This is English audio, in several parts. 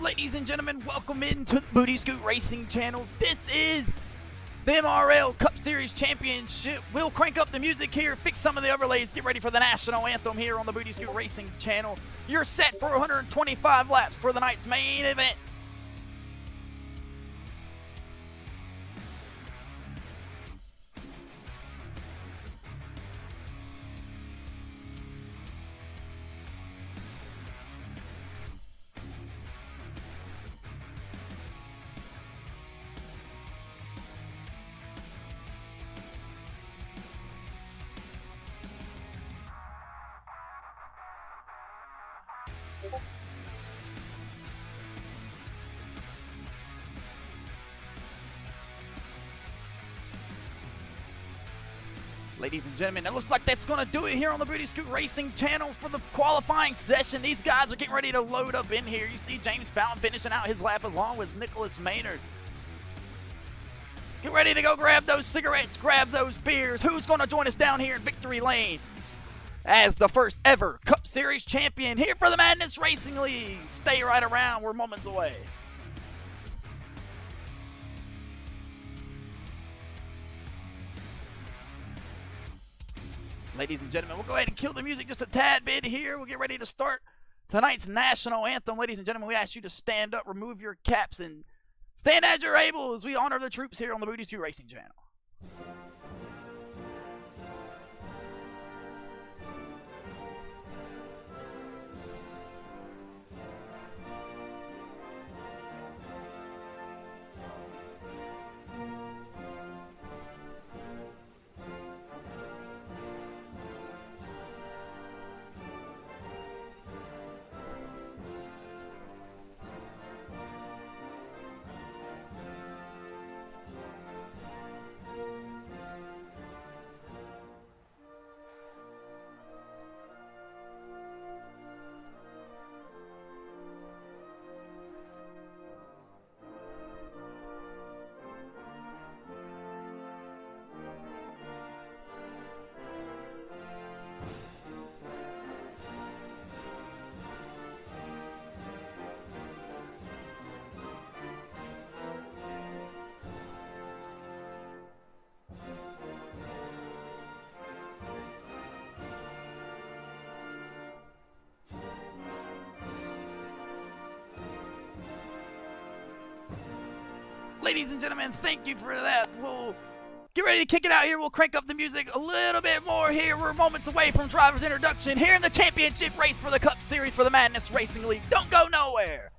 Ladies and gentlemen, welcome into the Booty Scoot Racing channel. This is the MRL Cup Series Championship. We'll crank up the music here, fix some of the overlays, get ready for the national anthem here on the Booty Scoot Racing channel. You're set for 125 laps for the night's main event. Ladies and gentlemen, it looks like that's going to do it here on the Booty Scoot Racing channel for the qualifying session. These guys are getting ready to load up in here. You see James Fountain finishing out his lap along with Nicholas Maynard. Get ready to go grab those cigarettes, grab those beers. Who's going to join us down here in Victory Lane as the first ever Cup Series champion here for the Madness Racing League? Stay right around. We're moments away. Ladies and gentlemen, we'll go ahead and kill the music just a tad bit here. We'll get ready to start tonight's national anthem. Ladies and gentlemen, we ask you to stand up, remove your caps, and stand as you're able as we honor the troops here on the Booty Scoot Racing channel. Ladies and gentlemen, thank you for that. We'll get ready to kick it out here. We'll crank up the music a little bit more here. We're moments away from driver's introduction here in the championship race for the Cup Series for the Madness Racing League. Don't go nowhere.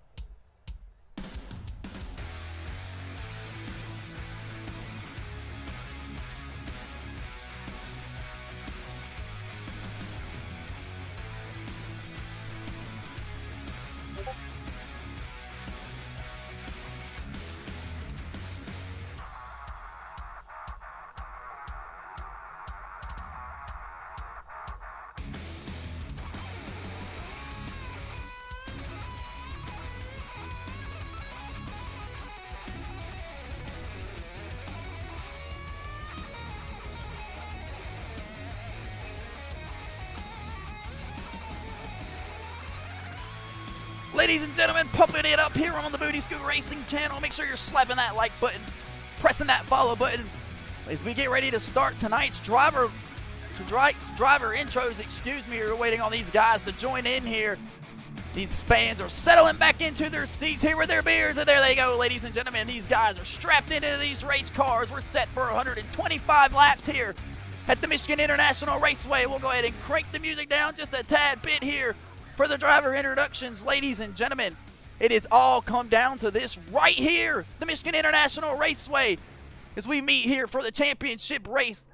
Ladies and gentlemen, pumping it up here on the Booty Scoot Racing channel. Make sure you're slapping that like button, pressing that follow button as we get ready to start tonight's driver intros. Excuse me, we're waiting on these guys to join in here. These fans are settling back into their seats here with their beers, and there they go, ladies and gentlemen. These guys are strapped into these race cars. We're set for 125 laps here at the Michigan International Raceway. We'll go ahead and crank the music down just a tad bit here for the driver introductions. Ladies and gentlemen, it has all come down to this right here, the Michigan International Raceway, as we meet here for the championship race.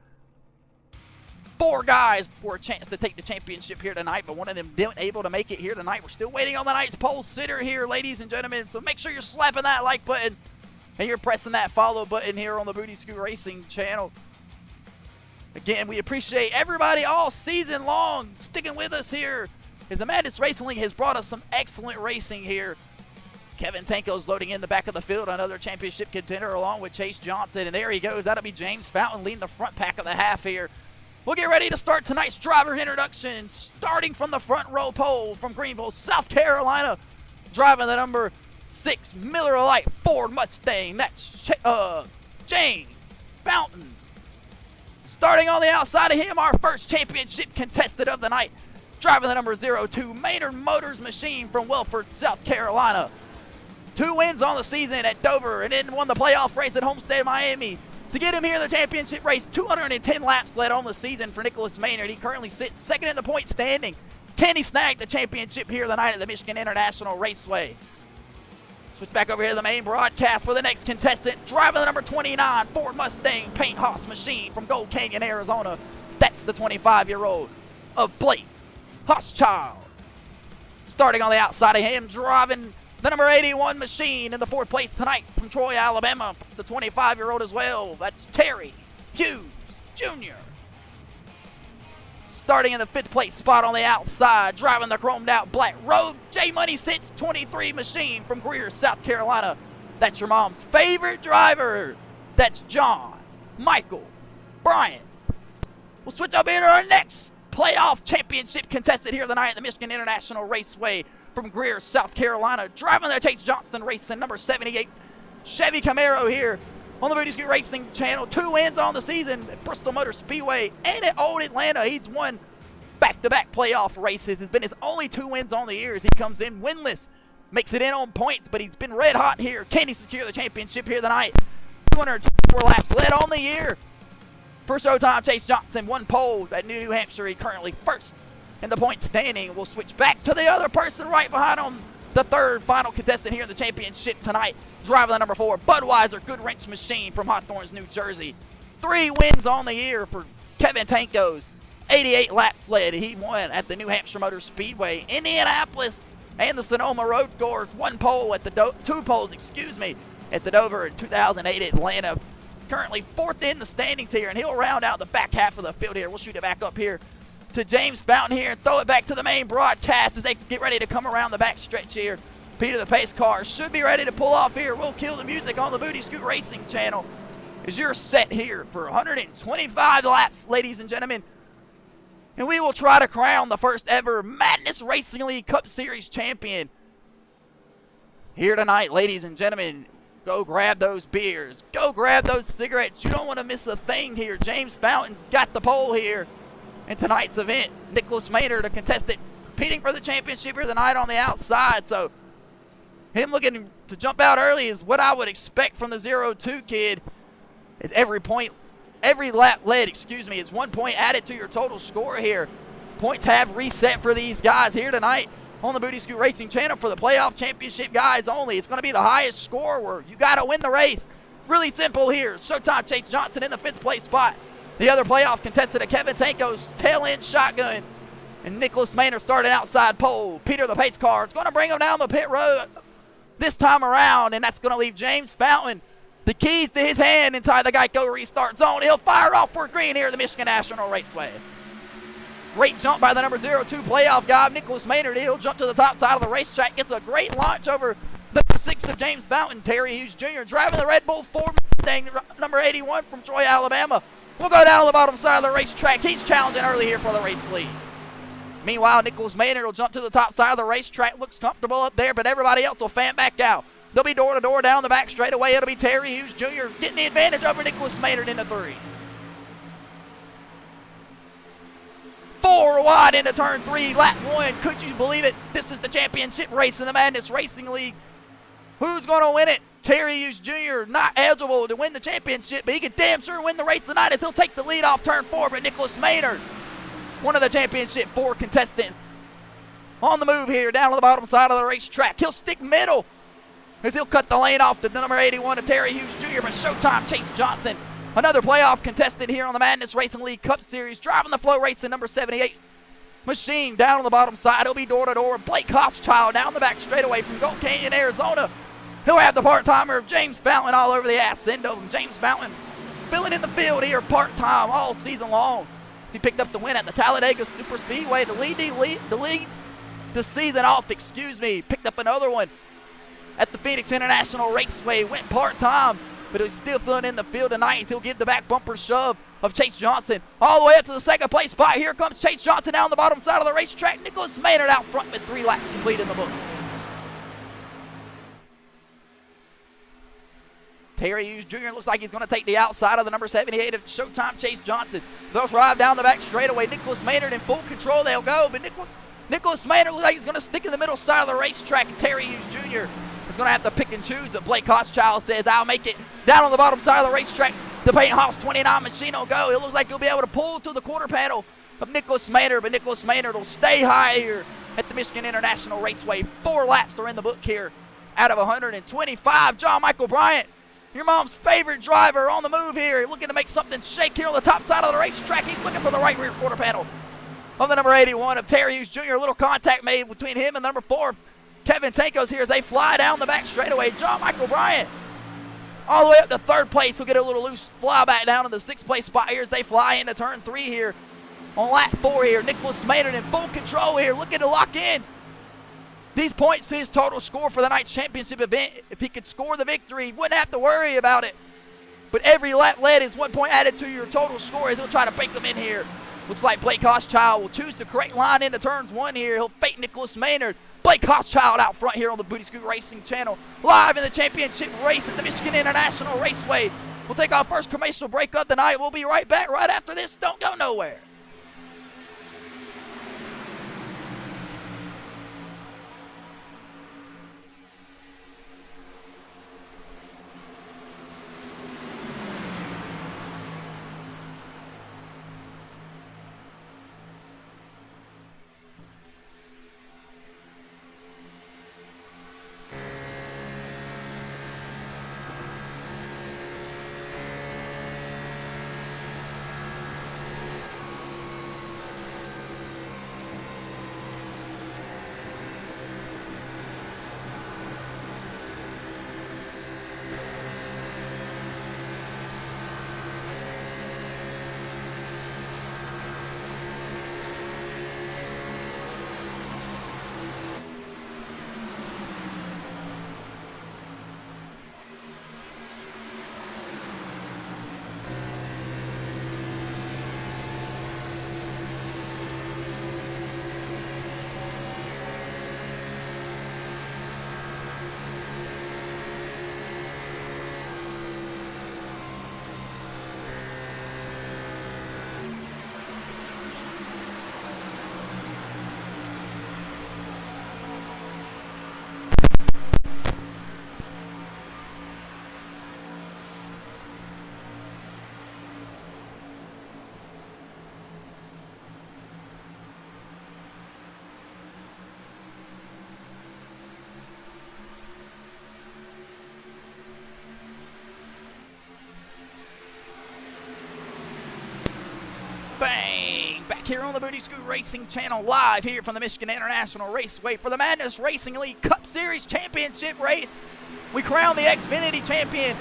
4 guys for a chance to take the championship here tonight, but one of them didn't able to make it here tonight. We're still waiting on the night's pole sitter here, ladies and gentlemen, so make sure you're slapping that like button and you're pressing that follow button here on the Booty Scoot Racing channel. Again, we appreciate everybody all season long sticking with us here, as the Madness Racing League has brought us some excellent racing here. Kevin Tanko's loading in the back of the field, another championship contender along with Chase Johnson. And there he goes. That'll be James Fountain leading the front pack of the half here. We'll get ready to start tonight's driver introduction, starting from the front row pole from Greenville, South Carolina, driving the number 6 Miller Lite Ford Mustang. That's James Fountain. Starting on the outside of him, our first championship contestant of the night, driving the number 02 Maynard Motors machine from Welford, South Carolina. 2 wins on the season at Dover and then won the playoff race at Homestead, Miami. To get him here in the championship race, 210 laps led on the season for Nicholas Maynard. He currently sits second in the point standing. Can he snag the championship here tonight at the Michigan International Raceway? Switch back over here to the main broadcast for the next contestant, driving the number 29 Ford Mustang Paint House machine from Gold Canyon, Arizona. That's the 25-year-old of Blake Hochschild. Starting on the outside of him, driving the number 81 machine in the 4th place tonight from Troy, Alabama, the 25-year-old as well. That's Terry Hughes Jr. Starting in the 5th place spot on the outside, driving the chromed out black Rogue J Money Sits 23 machine from Greer, South Carolina. That's your mom's favorite driver. That's John Michael Bryant. We'll switch up here to our next playoff championship contestant here tonight at the Michigan International Raceway from Greer, South Carolina. Driving the Chase Johnson Racing number 78 Chevy Camaro here on the Booty Scoot Racing channel. 2 wins on the season at Bristol Motor Speedway and at Old Atlanta. He's won back-to-back playoff races. It's been his only 2 wins on the year as he comes in winless. Makes it in on points, but he's been red hot here. Can he secure the championship here tonight? 204 laps led on the year. For Showtime, Chase Johnson, 1 pole at New Hampshire. He currently first in the point standing. We'll switch back to the other person right behind him, the 3rd final contestant here in the championship tonight, driving the number 4 Budweiser Good Wrench machine from Hawthorne, New Jersey. 3 wins on the year for Kevin Tankos. 88 laps led. He won at the New Hampshire Motor Speedway, Indianapolis, and the Sonoma Road Course. 1 pole at the 2 poles, at the Dover in 2008 Atlanta. Currently 4th in the standings here, and he'll round out the back half of the field here. We'll shoot it back up here to James Fountain here and throw it back to the main broadcast as they get ready to come around the back stretch here. Peter the pace car should be ready to pull off here. We'll kill the music on the Booty Scoot Racing channel as you're set here for 125 laps, ladies and gentlemen. And we will try to crown the first ever Madness Racing League Cup Series champion here tonight, ladies and gentlemen. Go grab those beers. Go grab those cigarettes. You don't want to miss a thing here. James Fountain's got the pole here in tonight's event. Nicholas Maynard, a contestant, competing for the championship here tonight on the outside. So him looking to jump out early is what I would expect from the 02 kid. Is every lap led, is 1 point added to your total score here. Points have reset for these guys here tonight on the Booty Scoot Racing channel for the playoff championship guys only. It's going to be the highest score where you got to win the race. Really simple here. Showtime Chase Johnson in the 5th place spot. The other playoff contestant of Kevin Tanko's tail end shotgun. And Nicholas Maynard started outside pole. Peter the pace car is going to bring him down the pit road this time around, and that's going to leave James Fountain the keys to his hand inside the Geico restart zone. He'll fire off for green here at the Michigan National Raceway. Great jump by the number 02 playoff guy, Nicholas Maynard. He'll jump to the top side of the racetrack. Gets a great launch over the 6 of James Fountain. Terry Hughes Jr. driving the Red Bull Ford Mustang, number 81 from Troy, Alabama. We'll go down to the bottom side of the racetrack. He's challenging early here for the race lead. Meanwhile, Nicholas Maynard will jump to the top side of the racetrack. Looks comfortable up there, but everybody else will fan back out. They'll be door-to-door down the back straightaway. It'll be Terry Hughes Jr. getting the advantage over Nicholas Maynard into 3. 4 wide into turn 3, lap 1. Could you believe it? This is the championship race in the Madness Racing League. Who's going to win it? Terry Hughes Jr. not eligible to win the championship, but he can damn sure win the race tonight as he'll take the lead off turn 4. But Nicholas Maynard, one of the championship 4 contestants, on the move here down to the bottom side of the racetrack. He'll stick middle as he'll cut the lane off to the number 81 of Terry Hughes Jr. But Showtime Chase Johnson, another playoff contestant here on the Madness Racing League Cup Series, driving the Flow Racing number 78 machine down on the bottom side. He'll be door-to-door. Blake Hochschild down the back straightaway from Gold Canyon, Arizona. He'll have the part-timer of James Fountain all over the ass end of him. James Fountain filling in the field here part-time all season long. He picked up the win at the Talladega Super Speedway to lead the season off. Picked up another one at the Phoenix International Raceway. Went part-time, but he's still filling in the field tonight. He'll give the back bumper shove of Chase Johnson all the way up to the 2nd place spot. Here comes Chase Johnson down the bottom side of the racetrack. Nicholas Maynard out front with 3 laps complete in the book. Terry Hughes Jr. looks like he's going to take the outside of the number 78 of Showtime Chase Johnson. They'll drive down the back straightaway. Nicholas Maynard in full control. They'll go, but Nicholas Maynard looks like he's going to stick in the middle side of the racetrack, and Terry Hughes Jr. is going to have to pick and choose, but Blake Hochschild says, I'll make it down on the bottom side of the racetrack. The Paint House 29 machine will go. It looks like he'll be able to pull to the quarter panel of Nicholas Maynard, but Nicholas Maynard will stay high here at the Michigan International Raceway. 4 laps are in the book here out of 125. John Michael Bryant, your mom's favorite driver, on the move here, looking to make something shake here on the top side of the racetrack. He's looking for the right rear quarter panel of the number 81 of Terry Hughes Jr. A little contact made between him and number 4, Kevin Tankos here as they fly down the back straightaway. John Michael Bryant all the way up to 3rd place. He'll get a little loose fly back down in the 6th place spot here as they fly into turn 3 here on lap 4 here. Nicholas Maynard in full control here, looking to lock in these points to his total score for the night's championship event. If he could score the victory, he wouldn't have to worry about it. But every lap led is 1 point added to your total score as he'll try to break them in here. Looks like Blake Hochschild will choose the correct line into turns 1 here. He'll fake Nicholas Maynard. Blake Hochschild out front here on the Booty Scoot Racing channel, live in the championship race at the Michigan International Raceway. We'll take our first commercial break of the night. We'll be right back right after this. Don't go nowhere. Bang! Back here on the Booty Scoot Racing channel, live here from the Michigan International Raceway for the Madness Racing League Cup Series Championship race. We crowned the Xfinity champion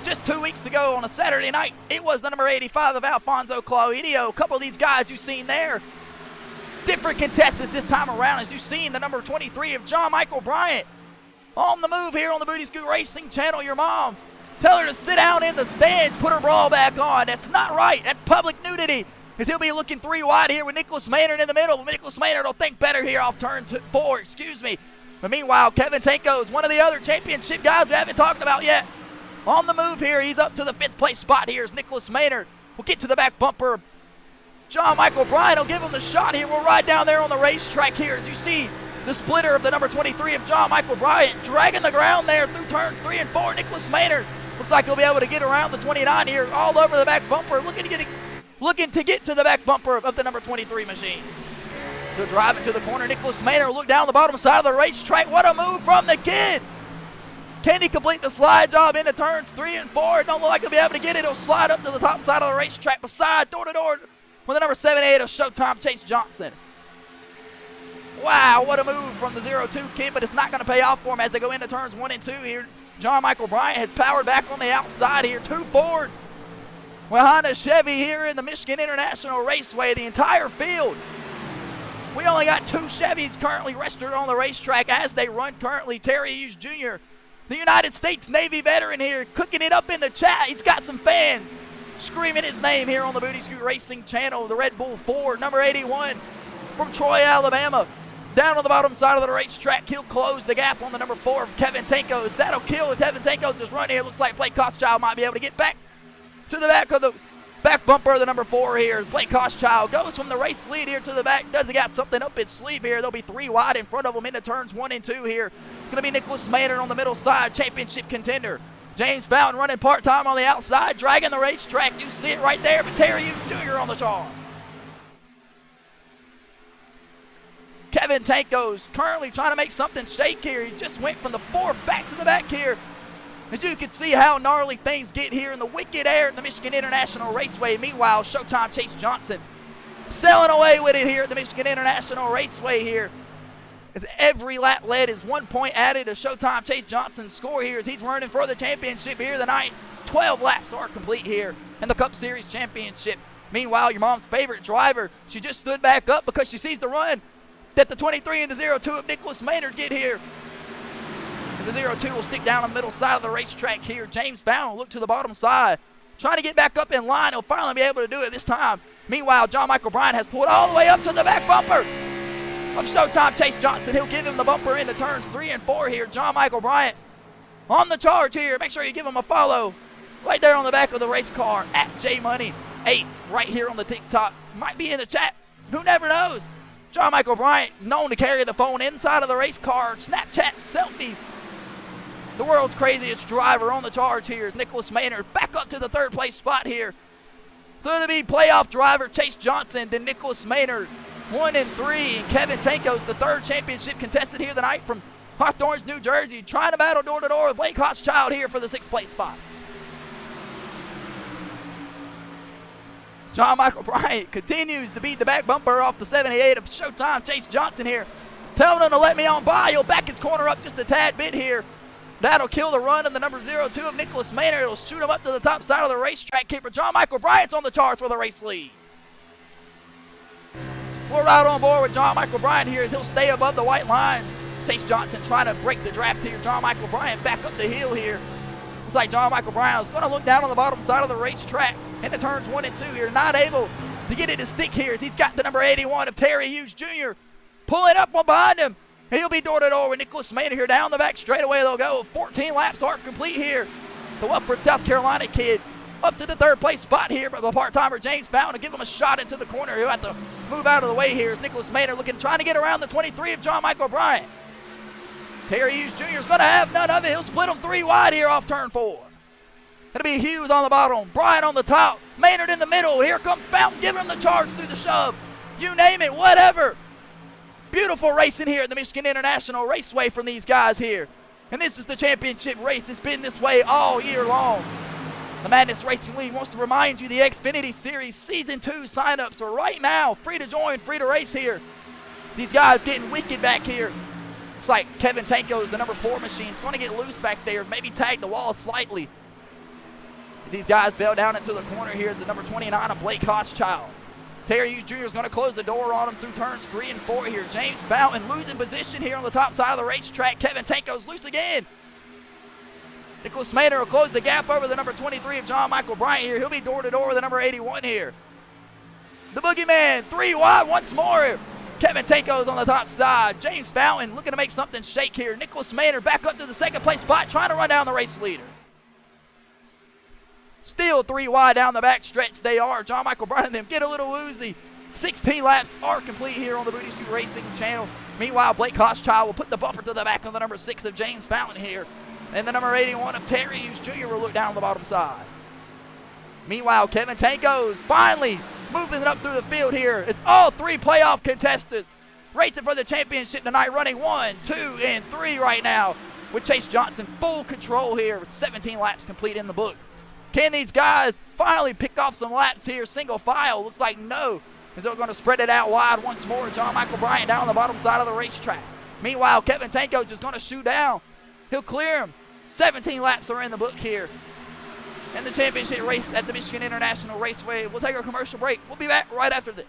just 2 weeks ago on a Saturday night. It was the number 85 of Alfonso Claudio. A couple of these guys you've seen there, different contestants this time around, as you've seen the number 23 of John Michael Bryant on the move here on the Booty Scoot Racing channel. Your mom, tell her to sit down in the stands, put her bra back on. That's not right. That's public nudity. As he'll be looking 3 wide here with Nicholas Maynard in the middle. Nicholas Maynard will think better here off turn 4, But meanwhile, Kevin Tankos, one of the other championship guys we haven't talked about yet, on the move here. He's up to the 5th place spot here as Nicholas Maynard will get to the back bumper. John Michael Bryant will give him the shot here. We'll ride down there on the racetrack here as you see the splitter of the number 23 of John Michael Bryant dragging the ground there through turns 3 and 4. Nicholas Maynard looks like he'll be able to get around the 29 here, all over the back bumper, looking to get to the back bumper of the number 23 machine. He'll drive into the corner. Nicholas Maynard will look down the bottom side of the racetrack. What a move from the kid. Can he complete the slide job into turns 3 and 4? It don't look like he'll be able to get it. He'll slide up to the top side of the racetrack beside door-to-door with the number 78 of Showtime Chase Johnson. Wow, what a move from the 0-2 kid, but it's not going to pay off for him as they go into turns 1 and 2 here. John Michael Bryant has powered back on the outside here. 2 Fords behind a Chevy here in the Michigan International Raceway. The entire field. We only got 2 Chevys currently registered on the racetrack as they run currently. Terry Hughes Jr., the United States Navy veteran here, cooking it up in the chat. He's got some fans screaming his name here on the Booty Scoot Racing channel. The Red Bull Ford, number 81 from Troy, Alabama. down on the bottom side of the racetrack. He'll close the gap on the number 4, Kevin Tankos. That'll kill Kevin Tankos' run here. Looks like Blake Koschchild might be able to get back to the back of the back bumper of the number 4 here. Blake Koschchild goes from the race lead here to the back. Does he got something up his sleeve here? There'll be 3 wide in front of him into turns 1 and 2 here. It's going to be Nicholas Maynard on the middle side, championship contender. James Fountain running part-time on the outside, dragging the racetrack. You see it right there, but Terry Hughes Jr. on the charge. Kevin Tankos currently trying to make something shake here. He just went from the 4th back to the back here. As you can see how gnarly things get here in the wicked air at the Michigan International Raceway. Meanwhile, Showtime Chase Johnson sailing away with it here at the Michigan International Raceway here. As every lap led is 1 point added to Showtime Chase Johnson's score here as he's running for the championship here tonight. 12 laps are complete here in the Cup Series Championship. Meanwhile, your mom's favorite driver, she just stood back up because she sees the run that the 23 and the 02 of Nicholas Maynard get here. As the 02 will stick down the middle side of the racetrack here. James Fountain will look to the bottom side, trying to get back up in line. He'll finally be able to do it this time. Meanwhile, John Michael Bryant has pulled all the way up to the back bumper of Showtime Chase Johnson. He'll give him the bumper into turns 3 and 4 here. John Michael Bryant on the charge here. Make sure you give him a follow right there on the back of the race car at JMoney8 right here on the TikTok. Might be in the chat. Who never knows? John Michael Bryant known to carry the phone inside of the race car. Snapchat selfies. The world's craziest driver on the charge here is Nicholas Maynard. Back up to the 3rd place spot here. So it'll be playoff driver Chase Johnson, then Nicholas Maynard. 1 and 3, and Kevin Tankos, the 3rd championship contestant here tonight from Hawthorne, New Jersey, trying to battle door-to-door with Blake Koschchild here for the 6th place spot. John Michael Bryant continues to beat the back bumper off the 78 of Showtime Chase Johnson here. Telling him to let me on by. He'll back his corner up just a tad bit here. That'll kill the run of the number 02 of Nicholas Maynard. It'll shoot him up to the top side of the racetrack. Keeper John Michael Bryant's on the charge for the race lead. We're right on board with John Michael Bryant here as he'll stay above the white line. Chase Johnson trying to break the draft here. John Michael Bryant back up the hill here. Looks like John Michael Bryant is going to look down on the bottom side of the racetrack into turns 1 and 2 here. Not able to get it to stick here as he's got the number 81 of Terry Hughes Jr. pulling up on behind him. He'll be door-to-door with Nicholas Maynard here. Down the back straightaway they'll go. 14 laps are complete here. The Wellford, South Carolina kid up to the 3rd place spot here, but the part-timer James Fountain to give him a shot into the corner. He'll have to move out of the way here as Nicholas Maynard trying to get around the 23 of John Michael Bryant. Terry Hughes Jr. is going to have none of it. He'll split them 3 wide here off turn 4. It'll be Hughes on the bottom, Bryant on the top, Maynard in the middle. Here comes Fountain giving him the charge through the shove. You name it, whatever. Beautiful racing here at the Michigan International Raceway from these guys here. And this is the championship race. It's been this way all year long. The Madness Racing League wants to remind you the Xfinity Series Season 2 signups are right now. Free to join, free to race here. These guys getting wicked back here. Looks like Kevin Tankos, the number 4 machine, is going to get loose back there. Maybe tag the wall slightly. As these guys bail down into the corner here, the number 29 of Blake Koschchild. Terry Hughes Jr. is going to close the door on him through turns 3 and 4 here. James Fountain losing position here on the top side of the racetrack. Kevin Tankos loose again. Nicholas Maynard will close the gap over the number 23 of John Michael Bryant here. He'll be door-to-door with the number 81 here. The Boogeyman, 3 wide once more. Kevin Tankos on the top side. James Fountain looking to make something shake here. Nicholas Maynard back up to the 2nd place spot, trying to run down the race leader. Still 3 wide down the back stretch they are. John Michael Bryant and them get a little woozy. 16 laps are complete here on the Booty Scoot Racing channel. Meanwhile, Blake Koschchild will put the bumper to the back of the number 6 of James Fountain here. And the number 81 of Terry Hughes Jr. will look down the bottom side. Meanwhile, Kevin Tankos finally moving it up through the field here. It's all 3 playoff contestants racing for the championship tonight, running 1, 2, and 3 right now. With Chase Johnson full control here with 17 laps complete in the book. Can these guys finally pick off some laps here, single file? Looks like no, as they're going to spread it out wide once more. John Michael Bryant down on the bottom side of the racetrack. Meanwhile, Kevin Tankos is going to shoot down. He'll clear him. 17 laps are in the book here. And the championship race at the Michigan International Raceway. We'll take our commercial break. We'll be back right after this.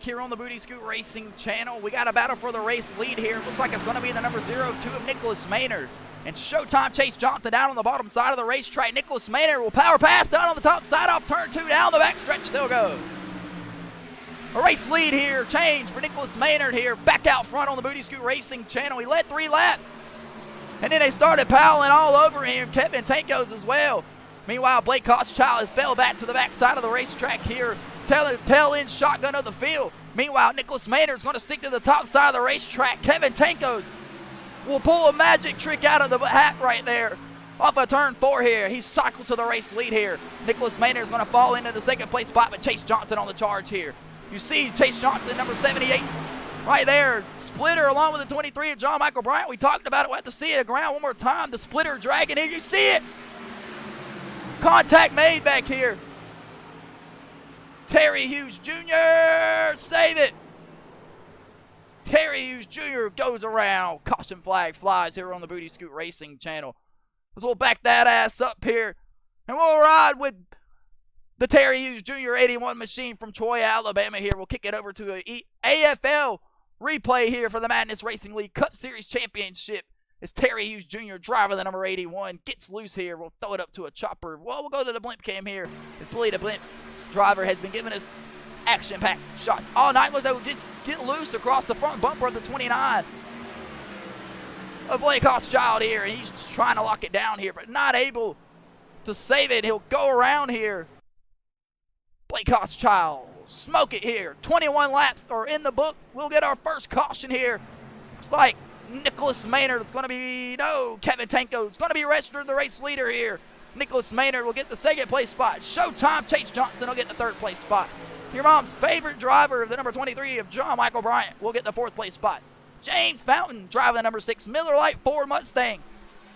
back here on the Booty Scoot Racing channel. We got a battle for the race lead here. Looks like it's going to be the number 02 of Nicholas Maynard. And Showtime Chase Johnson down on the bottom side of the racetrack. Nicholas Maynard will power pass down on the top side off turn 2. Down the back stretch, they'll go. A race lead here, change for Nicholas Maynard here. Back out front on the Booty Scoot Racing channel. He led 3 laps. And then they started piling all over him. Kevin Tankos as well. Meanwhile, Blake Koschchild has fell back to the back side of the racetrack here. Tail end shotgun of the field. Meanwhile, Nicholas Maynard is going to stick to the top side of the racetrack. Kevin Tankos will pull a magic trick out of the hat right there. Off of turn 4 here. He cycles to the race lead here. Nicholas Maynard is going to fall into the second place spot, but Chase Johnson on the charge here. You see Chase Johnson, number 78, right there. Splitter along with the 23 of John Michael Bryant. We talked about it. We'll have to see it at ground one more time. The splitter dragging in. You see it. Contact made back here. Terry Hughes Jr. Save it. Terry Hughes Jr. goes around. Caution flag flies here on the Booty Scoot Racing channel. So we'll back that ass up here. And we'll ride with the Terry Hughes Jr. 81 machine from Troy, Alabama here. We'll kick it over to a AFL replay here for the Madness Racing League Cup Series Championship. It's Terry Hughes Jr., driver the number 81, gets loose here. We'll throw it up to a chopper. Well, we'll go to the blimp cam here. As Billy the blimp driver has been giving us action-packed shots all night. Looks like we'll get loose across the front bumper of the 29 of Blake Koschchild here. And he's trying to lock it down here, but not able to save it. He'll go around here. Blake Koschchild, smoke it here. 21 laps are in the book. We'll get our first caution here. Looks like Nicholas Maynard is going to be, no, Kevin Tanko is going to be registered the race leader here. Nicholas Maynard will get the second place spot. Showtime Chase Johnson will get the third place spot. Your mom's favorite driver, the number 23 of John Michael Bryant, will get the fourth place spot. James Fountain driving the number 6 Miller Lite Ford Mustang.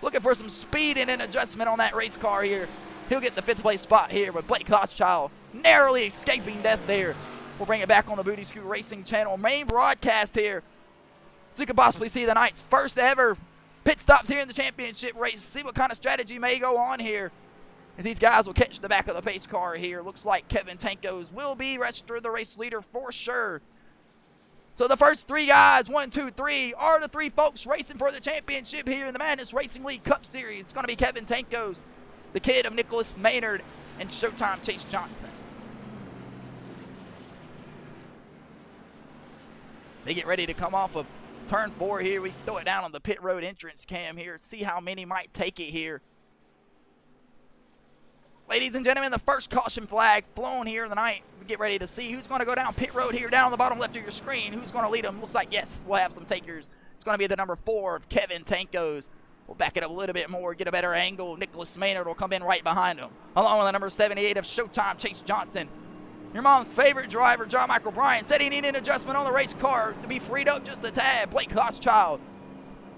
Looking for some speed and an adjustment on that race car here. He'll get the 5th place spot here with Blake Koschchild narrowly escaping death there. We'll bring it back on the Booty Scoot Racing channel main broadcast here, so you can possibly see the night's first ever pit stops here in the championship race. See what kind of strategy may go on here as these guys will catch the back of the pace car here. Looks like Kevin Tankos will be registered the race leader for sure. So the first 3 guys, 1, 2, 3, are the 3 folks racing for the championship here in the Madness Racing League Cup Series. It's going to be Kevin Tankos, the kid of Nicholas Maynard, and Showtime Chase Johnson. They get ready to come off of turn 4 here. We throw it down on the pit road entrance cam here. See how many might take it here. Ladies and gentlemen, the first caution flag flown here tonight. We get ready to see who's going to go down pit road here, down on the bottom left of your screen. Who's going to lead them? Looks like, yes, we'll have some takers. It's going to be the number 4 of Kevin Tankos. We'll back it up a little bit more, get a better angle. Nicholas Maynard will come in right behind him, along with the number 78 of Showtime Chase Johnson. Your mom's favorite driver, John Michael Bryant, said he needed an adjustment on the race car to be freed up just a tad. Blake Koschchild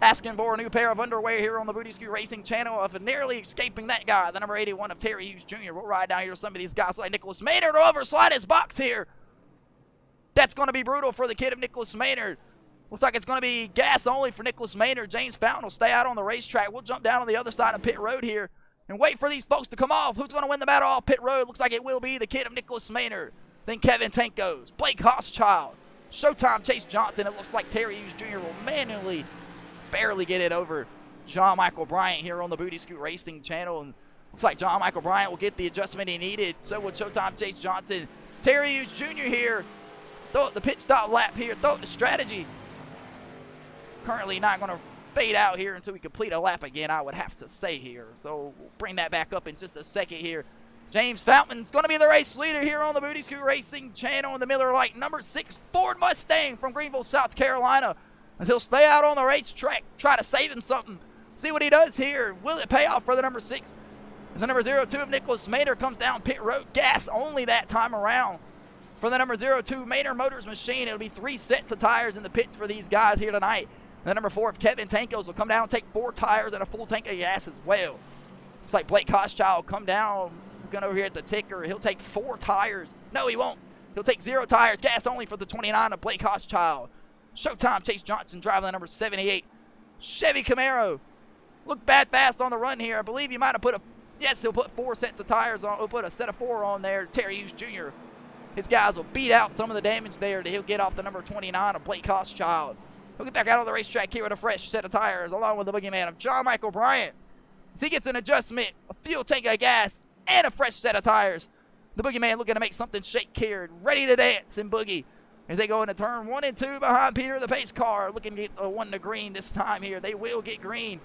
asking for a new pair of underwear here on the Booty Scoot Racing channel of nearly escaping that guy, the number 81 of Terry Hughes Jr. We'll ride down here to some of these guys like Nicholas Maynard will overslide his box here. That's going to be brutal for the kid of Nicholas Maynard. Looks like it's going to be gas only for Nicholas Maynard. James Fountain will stay out on the racetrack. We'll jump down on the other side of pit road here and wait for these folks to come off. Who's going to win the battle off pit road? Looks like it will be the kid of Nicholas Maynard. Then Kevin Tankos, Blake Koschchild, Showtime Chase Johnson. It looks like Terry Hughes Jr. will manually barely get it over John Michael Bryant here on the Booty Scoot Racing channel. And looks like John Michael Bryant will get the adjustment he needed. So will Showtime Chase Johnson. Terry Hughes Jr. here. Throw up the pit stop lap here. Throw up the strategy. Currently not going to fade out here until we complete a lap again, I would have to say here. So we'll bring that back up in just a second here. James Fountain's going to be the race leader here on the Booty Scoot Racing channel in the Miller Lite number 6 Ford Mustang from Greenville, South Carolina. As he'll stay out on the racetrack, try to save him something. See what he does here. Will it pay off for the number 6? As the number 02 of Nicholas Maynard comes down pit road, gas only that time around. For the number 02 Maynard Motors machine, it'll be 3 sets of tires in the pits for these guys here tonight. The number 4 of Kevin Tankos will come down and take 4 tires and a full tank of gas as well. Looks like Blake Koschchild will come down, looking over here at the ticker. He'll take 4 tires. No, he won't. He'll take 0 tires. Gas only for the 29 of Blake Koschchild. Showtime Chase Johnson driving the number 78 Chevy Camaro. Look bad fast on the run here. I believe he might have put a, yes, he'll put 4 sets of tires on. He'll put a set of 4 on there. Terry Hughes Jr. His guys will beat out some of the damage there that he'll get off the number 29 of Blake Hochschild. He'll get back out on the racetrack here with a fresh set of tires, along with the boogeyman of John Michael Bryant. As he gets an adjustment, a fuel tank of gas, and a fresh set of tires. The boogeyman looking to make something shake here, ready to dance and boogie. As they go into turn 1 and 2 behind Peter the pace car, looking to get a 1 to green this time here. They will get green.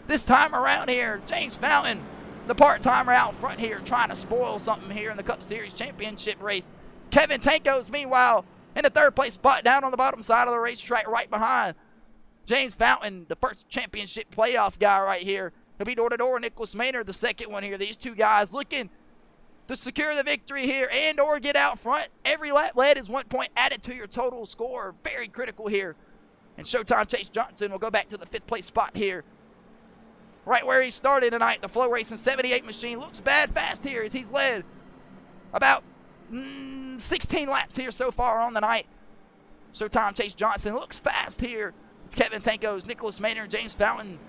This time around here, James Fountain, the part-timer out front here, trying to spoil something here in the Cup Series Championship race. Kevin Tankos, meanwhile, in the third place spot down on the bottom side of the racetrack right behind James Fountain, the first championship playoff guy right here. He'll be door-to-door. Nicholas Maynard, the second one here. These two guys looking to secure the victory here and or get out front. Every lap led is 1 point added to your total score. Very critical here. And Showtime Chase Johnson will go back to the 5th place spot here. Right where he started tonight, the Flow Racing 78 machine looks bad fast here as he's led about 16 laps here so far on the night. Showtime Chase Johnson looks fast here. It's Kevin Tankos, Nicholas Maynard, James Fountain,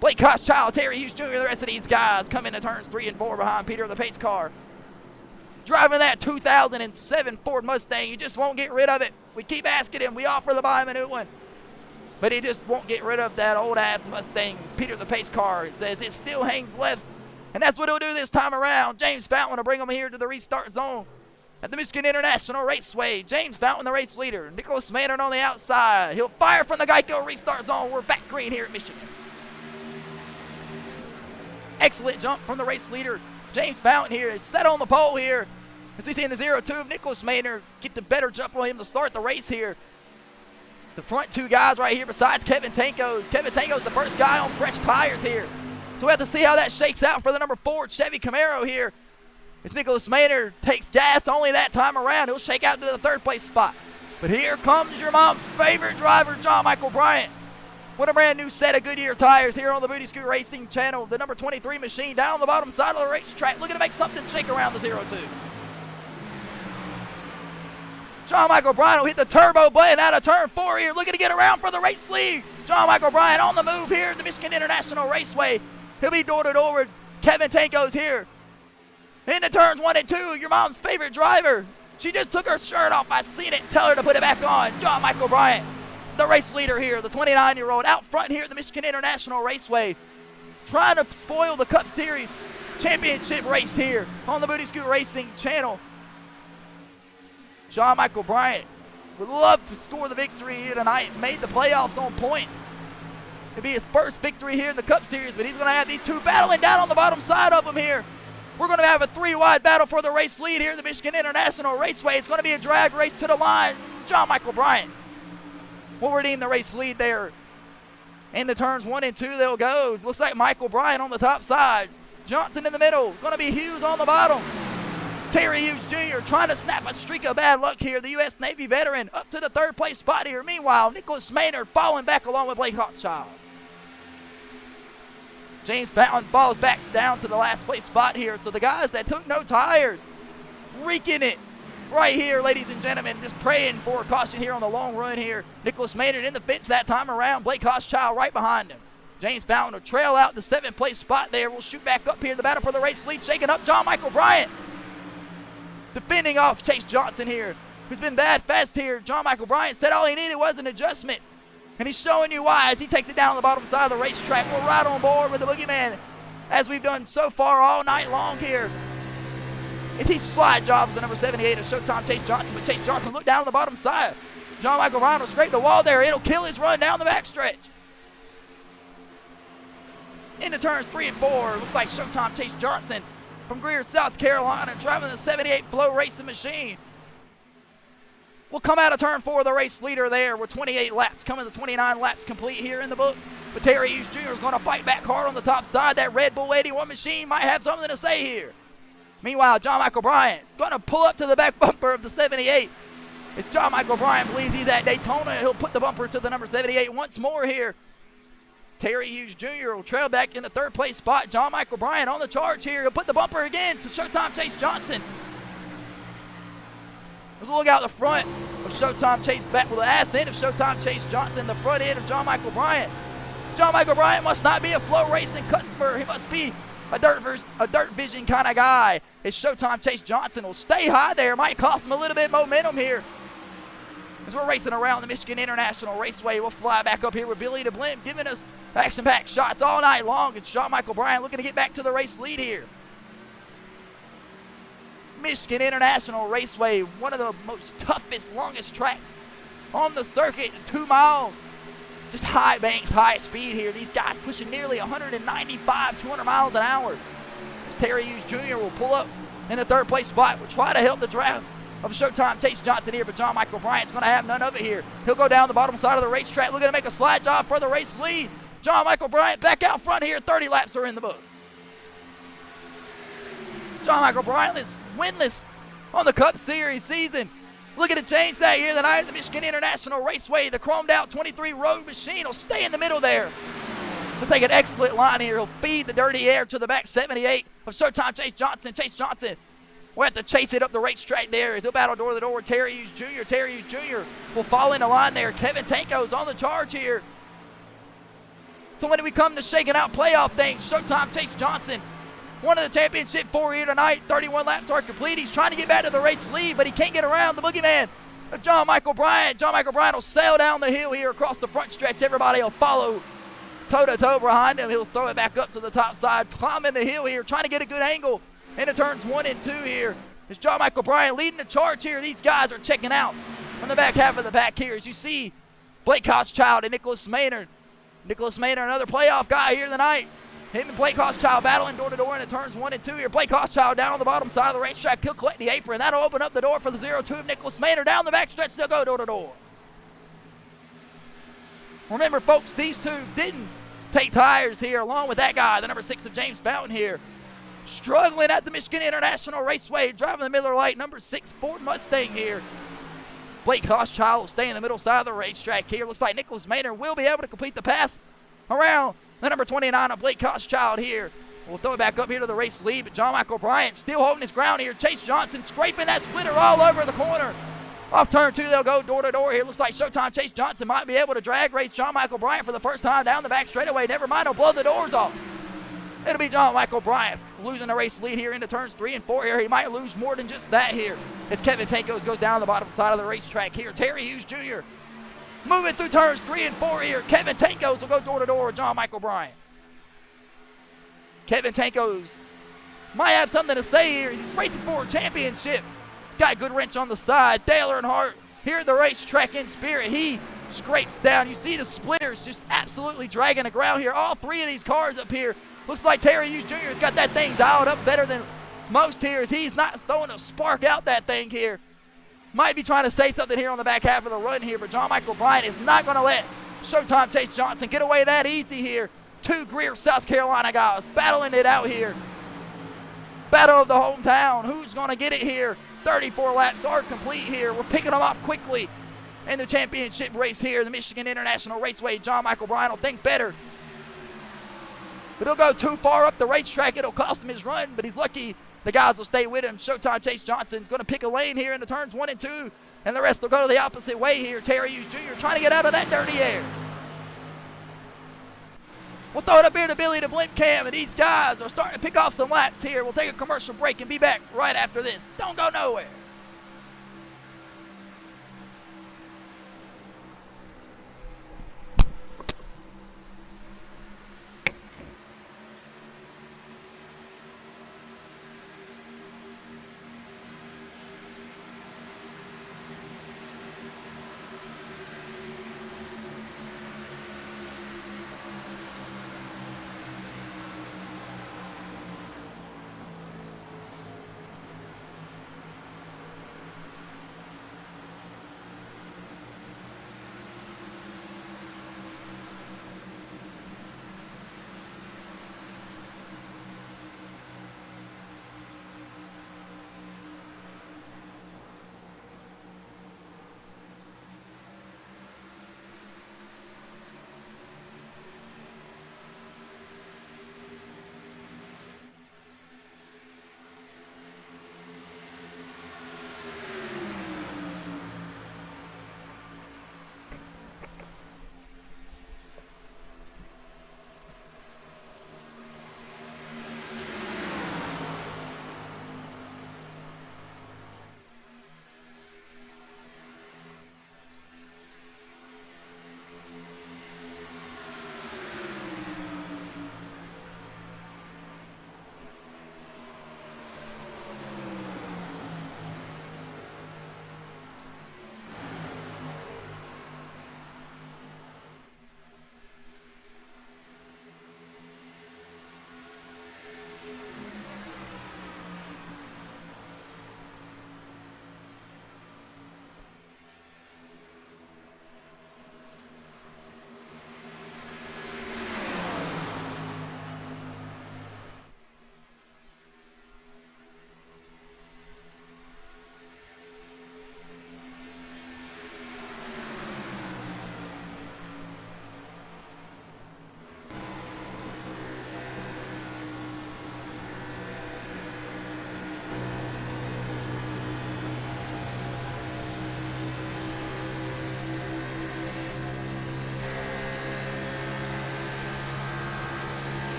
Blake Hochschild, Terry Hughes Jr., the rest of these guys come into turns 3 and 4 behind Peter the pace car. Driving that 2007 Ford Mustang, you just won't get rid of it. We keep asking him, we offer to buy him a new one. But he just won't get rid of that old-ass Mustang, Peter the pace car. It says it still hangs left, and that's what he'll do this time around. James Fountain will bring him here to the restart zone at the Michigan International Raceway. James Fountain, the race leader. Nicholas Maynard on the outside. He'll fire from the Geico restart zone. We're back green here at Michigan. Excellent jump from the race leader. James Fountain here is set on the pole here. As we see in the 0-2 of Nicholas Maynard, get the better jump on him to start the race here. It's the front two guys right here besides Kevin Tankos. Kevin Tankos the first guy on fresh tires here. So we have to see how that shakes out for the number 4 Chevy Camaro here. As Nicholas Maynard takes gas only that time around, he'll shake out to the 3rd place spot. But here comes your mom's favorite driver, John Michael Bryant. With a brand new set of Goodyear tires here on the Booty Scoot Racing channel. The number 23 machine down on the bottom side of the racetrack, looking to make something shake around the 0-2. John Michael Bryant will hit the turbo button out of turn 4 here, looking to get around for the race lead. John Michael Bryant on the move here at the Michigan International Raceway. He'll be door-to-door with Kevin Tankos here. Into turns 1 and 2, your mom's favorite driver. She just took her shirt off. I seen it. Tell her to put it back on. John Michael Bryant, the race leader here, the 29-year-old out front here at the Michigan International Raceway, trying to spoil the Cup Series championship race here on the Booty Scoot Racing channel. John Michael Bryant would love to score the victory here tonight. Made the playoffs on points. It'll be his first victory here in the Cup Series, but he's going to have these two battling down on the bottom side of him here. We're going to have a 3-wide battle for the race lead here at the Michigan International Raceway. It's going to be a drag race to the line. John Michael Bryant will redeem the race lead there. In the turns 1 and 2 they'll go. Looks like Michael Bryant on the top side. Johnson in the middle. Going to be Hughes on the bottom. Terry Hughes Jr. trying to snap a streak of bad luck here. The U.S. Navy veteran up to the 3rd place spot here. Meanwhile, Nicholas Maynard falling back along with Blake Hochschild. James Fountain falls back down to the last place spot here. So the guys that took no tires, wreaking it right here, ladies and gentlemen. Just praying for a caution here on the long run here. Nicholas Maynard in the fence that time around. Blake Hochschild right behind him. James Fountain will trail out the 7th place spot there. We'll shoot back up here. The battle for the race lead, shaking up John Michael Bryant. Defending off Chase Johnson here, who's been bad fast here. John Michael Bryant said all he needed was an adjustment. And he's showing you why as he takes it down the bottom side of the racetrack. We're right on board with the boogeyman as we've done so far all night long here. As he slide jobs the number 78 of Showtime Chase Johnson. But Chase Johnson look down the bottom side. John Michael Bryant will scrape the wall there. It'll kill his run down the backstretch. Into turns 3 and 4. Looks like Showtime Chase Johnson from Greer, South Carolina, driving the 78 Flow Racing machine. We'll come out of turn 4, the race leader there with 28 laps, coming to 29 laps complete here in the books. But Terry Hughes Jr. is going to fight back hard on the top side. That Red Bull 81 machine might have something to say here. Meanwhile, John Michael Bryant is going to pull up to the back bumper of the 78. As John Michael Bryant believes he's at Daytona, he'll put the bumper to the number 78 once more here. Terry Hughes Jr. will trail back in the 3rd place spot. John Michael Bryant on the charge here. He'll put the bumper again to Showtime Chase Johnson. Let's look out the front of Showtime Chase back with the ass end of Showtime Chase Johnson, the front end of John Michael Bryant. John Michael Bryant must not be a Flow Racing customer. He must be a dirt vision kind of guy. It's Showtime Chase Johnson will stay high there. Might cost him a little bit of momentum here. As we're racing around the Michigan International Raceway, we'll fly back up here with Billy DeBlimp giving us action-packed shots all night long. It's John Michael Bryant looking to get back to the race lead here. Michigan International Raceway, one of the most toughest, longest tracks on the circuit, 2 miles. Just high banks, high speed here. These guys pushing nearly 195, 200 miles an hour. Terry Hughes Jr. will pull up in the third place spot. We'll try to help the draft of Showtime Chase Johnson here, but John Michael Bryant's going to have none of it here. He'll go down the bottom side of the racetrack, looking to make a slide job for the race lead. John Michael Bryant back out front here. 30 laps are in the book. John Michael Bryant is winless on the Cup Series season. Look at the change that here tonight at the Michigan International Raceway. The chromed out 23 Road Machine will stay in the middle there. He'll take an excellent line here. He'll feed the dirty air to the back 78 of Showtime Chase Johnson. Chase Johnson will have to chase it up the racetrack there as he'll battle door to door with Terry Hughes Jr. Terry Hughes Jr. will fall in the line there. Kevin Tanko's on the charge here. So when we come to shaking out playoff things, Showtime Chase Johnson, one of the championship 4 here tonight. 31 laps are complete. He's trying to get back to the race lead, but he can't get around the boogeyman of John Michael Bryant. John Michael Bryant will sail down the hill here across the front stretch. Everybody will follow toe-to-toe behind him. He'll throw it back up to the top side, climbing the hill here, trying to get a good angle into turns 1 and 2 here. It's John Michael Bryant leading the charge here. These guys are checking out from the back half of the back here. As you see, Blake Hochschild and Nicholas Maynard. Nicholas Maynard, another playoff guy here tonight. Him and Blake Hochschild battling door to door into turns 1 and 2 here. Blake Hochschild down on the bottom side of the racetrack. He'll collect the apron. That'll open up the door for the 0-2 of Nicholas Maynard. Down the back stretch, they'll go door to door. Remember, folks, these two didn't take tires here, along with that guy, the number 6 of James Fountain here. Struggling at the Michigan International Raceway, driving the Miller Lite, number 6 Ford Mustang here. Blake Hochschild will stay in the middle side of the racetrack here. Looks like Nicholas Maynard will be able to complete the pass around the number 29 of Blake Hochschild here. We'll throw it back up here to the race lead, but John Michael Bryant still holding his ground here. Chase Johnson scraping that splitter all over the corner. Off turn 2, they'll go door to door here. Looks like Showtime Chase Johnson might be able to drag race John Michael Bryant for the first time down the back straightaway. Never mind, he'll blow the doors off. It'll be John Michael Bryant losing the race lead here into turns 3 and 4 here. He might lose more than just that here as Kevin Tankos goes down the bottom side of the racetrack here. Terry Hughes Jr. moving through turns 3 and 4 here. Kevin Tankos will go door to door with John Michael Bryant. Kevin Tankos might have something to say here. He's racing for a championship. He's got a good wrench on the side. Dale Earnhardt here at the racetrack in spirit. He scrapes down. You see the splitters just absolutely dragging the ground here. All 3 of these cars up here. Looks like Terry Hughes Jr. has got that thing dialed up better than most here as he's not throwing a spark out that thing here. Might be trying to say something here on the back half of the run here, but John Michael Bryant is not going to let Showtime Chase Johnson get away that easy here. 2 Greer, South Carolina guys battling it out here. Battle of the hometown. Who's going to get it here? 34 laps are complete here. We're picking them off quickly in the championship race here. The Michigan International Raceway. John Michael Bryant will think better. But he'll go too far up the racetrack. It'll cost him his run, but he's lucky the guys will stay with him. Showtime Chase Johnson's going to pick a lane here in the turns 1 and 2, and the rest will go the opposite way here. Terry Hughes Jr. trying to get out of that dirty air. We'll throw it up here to Billy DeBlimp Cam, and these guys are starting to pick off some laps here. We'll take a commercial break and be back right after this. Don't go nowhere.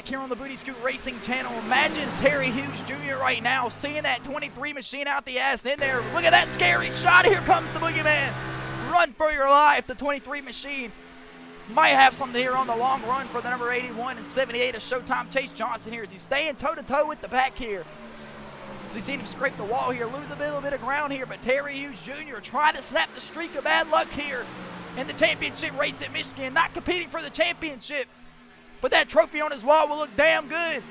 back here on the Booty Scoot Racing channel. Imagine Terry Hughes Jr. right now seeing that 23 machine out the ass in there. Look at that scary shot. Here comes the boogeyman. Run for your life. The 23 machine might have something here on the long run for the number 81 and 78 of Showtime Chase Johnson here as he's staying toe-to-toe with the back here. We've seen him scrape the wall here, lose a little bit of ground here, but Terry Hughes Jr. trying to snap the streak of bad luck here in the championship race at Michigan, not competing for the championship. But that trophy on his wall will look damn good.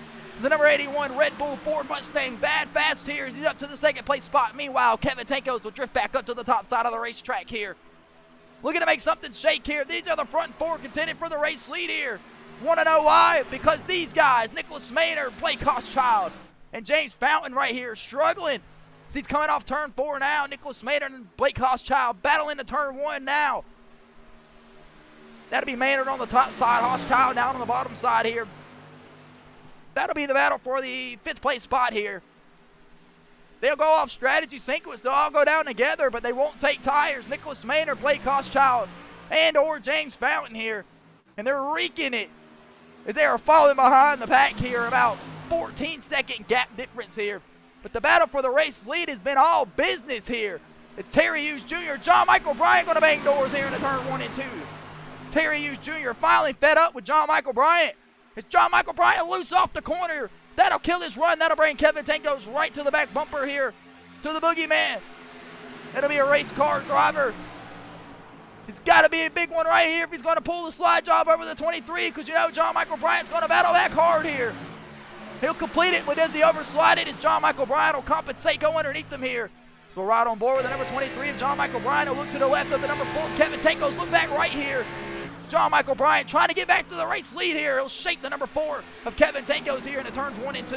The number 81 Red Bull Ford Mustang, bad fast here. He's up to the second place spot. Meanwhile, Kevin Tankos will drift back up to the top side of the racetrack here. Looking to make something shake here. These are the front four contending for the race lead here. Want to know why? Because these guys, Nicholas Maynard, Blake Hochschild, and James Fountain right here struggling. He's coming off turn 4 now. Nicholas Maynard and Blake Hochschild battling to turn 1 now. That'll be Maynard on the top side, Hochschild down on the bottom side here. That'll be the battle for the 5th place spot here. They'll go off strategy sequence. They'll all go down together, but they won't take tires. Nicholas Maynard, Blake Hochschild, and or James Fountain here. And they're reeking it as they are falling behind the pack here. About 14-second gap difference here. But the battle for the race lead has been all business here. It's Terry Hughes Jr. John Michael Bryant going to bang doors here in the turn 1 and 2. Terry Hughes Jr. finally fed up with John Michael Bryant. It's John Michael Bryant loose off the corner. That'll kill his run. That'll bring Kevin Tankos right to the back bumper here to the boogeyman. It'll be a race car driver. It's got to be a big one right here if he's going to pull the slide job over the 23, because you know John Michael Bryant's going to battle back hard here. He'll complete it, but does the overslide it as John Michael Bryant will compensate, go underneath them here. Go right on board with the number 23 of John Michael Bryant. He'll look to the left of the number 4 Kevin Tankos. Look back right here. John Michael Bryant trying to get back to the race lead here. He'll shake the number 4 of Kevin Tankos here in the turns 1 and 2.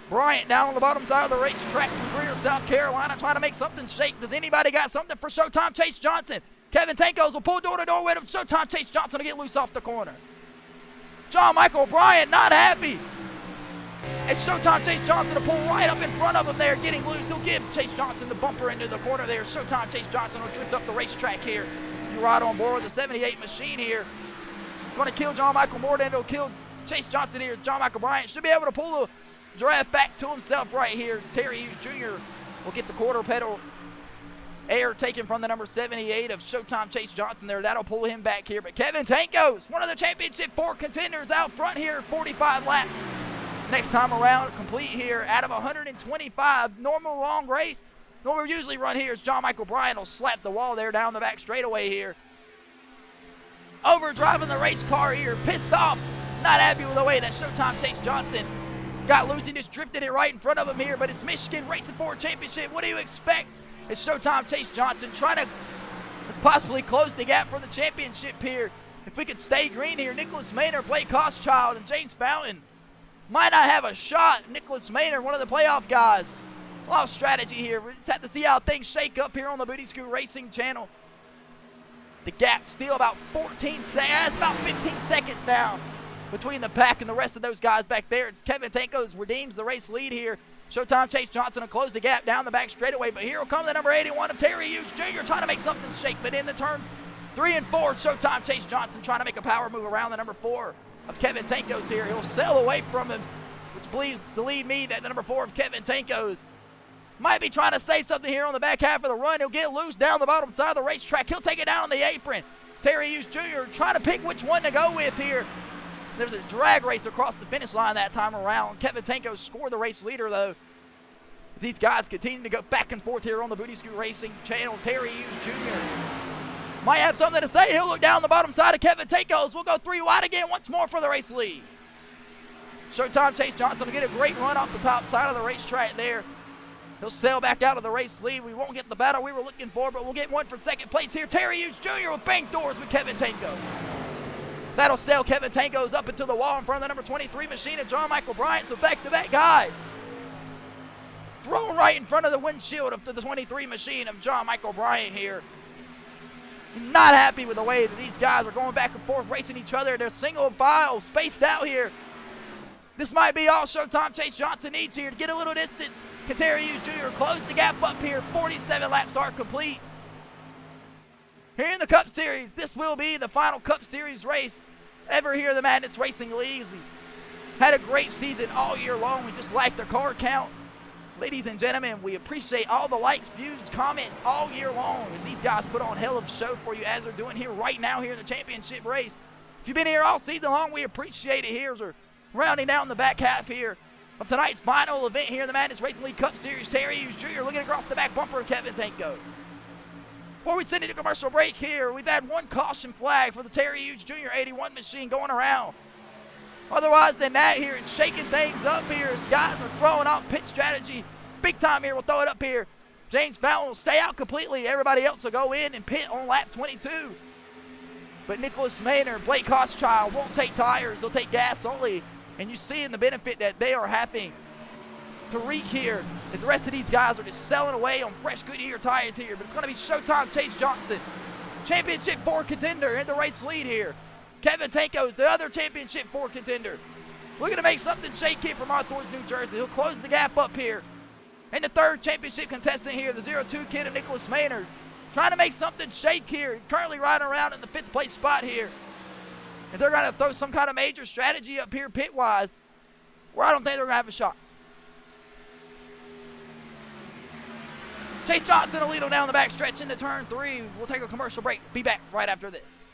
Bryant down on the bottom side of the racetrack from Greer, South Carolina, trying to make something shake. Does anybody got something for Showtime Chase Johnson? Kevin Tankos will pull door to door with him. Showtime Chase Johnson will get loose off the corner. John Michael Bryant not happy. It's Showtime Chase Johnson to pull right up in front of him there, getting loose. He'll give Chase Johnson the bumper into the corner there. Showtime Chase Johnson will drift up the racetrack here. You ride on board with the 78 machine here. Going to kill John Michael Moore, then he'll kill Chase Johnson here. John Michael Bryant should be able to pull the giraffe back to himself right here. Terry Hughes Jr. will get the quarter pedal air taken from the number 78 of Showtime Chase Johnson there. That'll pull him back here. But Kevin Tankos, one of the championship 4 contenders out front here, 45 laps. Next time around, complete here out of 125 normal long race. What we usually run here is John Michael Bryant will slap the wall there down the back straightaway here. Overdriving the race car here, pissed off, not happy with the way that Showtime Chase Johnson got loose. He just drifted it right in front of him here, but it's Michigan Racing Ford Championship. What do you expect? It's Showtime Chase Johnson trying to possibly close the gap for the championship here. If we could stay green here, Nicholas Maynard, Blake Hochschild, and James Fountain might not have a shot. Nicholas Maynard, one of the playoff guys. A lot of strategy here. We just have to see how things shake up here on the Booty Scoot Racing channel. The gap still about 14 seconds, about 15 seconds down between the pack and the rest of those guys back there. It's Kevin Tankos redeems the race lead here. Showtime Chase Johnson will close the gap down the back straightaway, but here will come the number 81 of Terry Hughes Jr. trying to make something shake, but in the turns 3 and 4, Showtime Chase Johnson trying to make a power move around the number 4 of Kevin Tankos here. He'll sail away from him, which believes to lead me that the number 4 of Kevin Tankos might be trying to save something here on the back half of the run. He'll get loose down the bottom side of the racetrack. He'll take it down on the apron. Terry Hughes Jr. trying to pick which one to go with here. There's a drag race across the finish line that time around. Kevin Tankos scored the race leader, though. These guys continue to go back and forth here on the Booty Scoot Racing channel. Terry Hughes Jr. might have something to say. He'll look down the bottom side of Kevin Tankos. We'll go 3 wide again once more for the race lead. Showtime Chase Johnson will get a great run off the top side of the racetrack there. He'll sail back out of the race lead. We won't get the battle we were looking for, but we'll get one for second place here. Terry Hughes Jr. will bank doors with Kevin Tankos. That'll sail Kevin Tankos up into the wall in front of the number 23 machine of John Michael Bryant. So back-to-back guys thrown right in front of the windshield of the 23 machine of John Michael Bryant here. Not happy with the way that these guys are going back and forth, racing each other. They're single file, spaced out here. This might be all Showtime Chase Johnson needs here to get a little distance. Can Terry Hughes Jr. close the gap up here? 47 laps are complete. Here in the Cup Series, this will be the final Cup Series race ever here in the Madness Racing Leagues. We had a great season all year long. We just liked the car count. Ladies and gentlemen, we appreciate all the likes, views, comments all year long as these guys put on a hell of a show for you as they're doing here right now here in the championship race. If you've been here all season long, we appreciate it here as we're rounding down the back half here of tonight's final event here in the Madness Racing League Cup Series. Terry Hughes Jr. looking across the back bumper of Kevin Tanko. Before we send it to commercial break here, we've had one caution flag for the Terry Hughes Jr. 81 machine going around. Otherwise than that here, it's shaking things up here as guys are throwing off pit strategy big time here. We'll throw it up here. James Fountain will stay out completely. Everybody else will go in and pit on lap 22. But Nicholas Maynard, Blake Hochschild won't take tires. They'll take gas only. And you see in the benefit that they are having to wreak here as the rest of these guys are just selling away on fresh Goodyear tires here. But it's going to be Showtime Chase Johnson, Championship 4 contender in the race lead here. Kevin Tanko is the other Championship 4 contender. Looking to make something shake here from Hawthorne, New Jersey. He'll close the gap up here. And the third championship contestant here, the 02 kid of Nicholas Maynard, trying to make something shake here. He's currently riding around in the 5th place spot here. If they're going to throw some kind of major strategy up here pit-wise, where I don't think they're going to have a shot. Chase Johnson will lead them down the back stretch into turn 3. We'll take a commercial break. Be back right after this.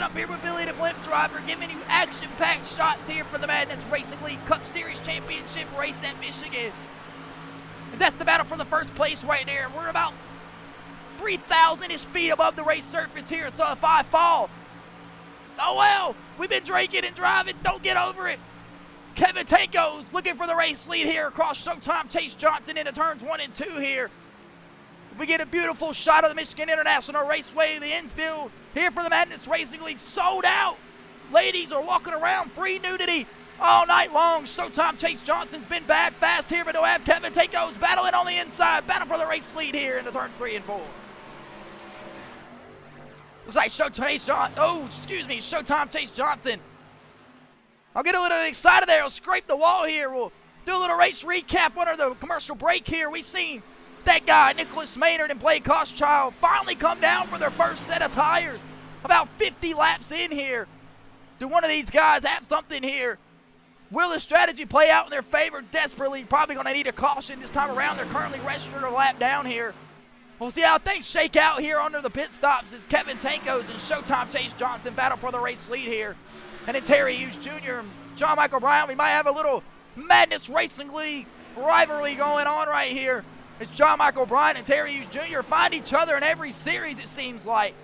up here with Billy the Blimp Driver, giving you action-packed shots here for the Madness Racing League Cup Series Championship race at Michigan. And that's the battle for the first place right there. We're about 3,000-ish feet above the race surface here, so if I fall, oh well, we've been drinking and driving, don't get over it. Kevin Tanko's looking for the race lead here across Showtime Chase Johnson into turns 1 and 2 here. We get a beautiful shot of the Michigan International Raceway, the infield here for the Madness Racing League, sold out. Ladies are walking around, free nudity all night long. Showtime Chase Johnson's been bad fast here, but they'll have Kevin Tanko's battling on the inside, battle for the race lead here in the turn 3 and 4. Looks like Showtime Chase Johnson. I'll get a little excited there. I'll scrape the wall here. We'll do a little race recap under the commercial break here. We've seen that guy, Nicholas Maynard and Blake Koschchild, finally come down for their first set of tires. About 50 laps in here. Do one of these guys have something here? Will the strategy play out in their favor? Desperately, probably going to need a caution this time around. They're currently registered a lap down here. We'll see how things shake out here under the pit stops as Kevin Tanko's and Showtime Chase Johnson battle for the race lead here. And then Terry Hughes Jr. and John Michael Bryan, we might have a little Madness Racing League rivalry going on right here. As John Michael Bryan and Terry Hughes Jr. find each other in every series, it seems like.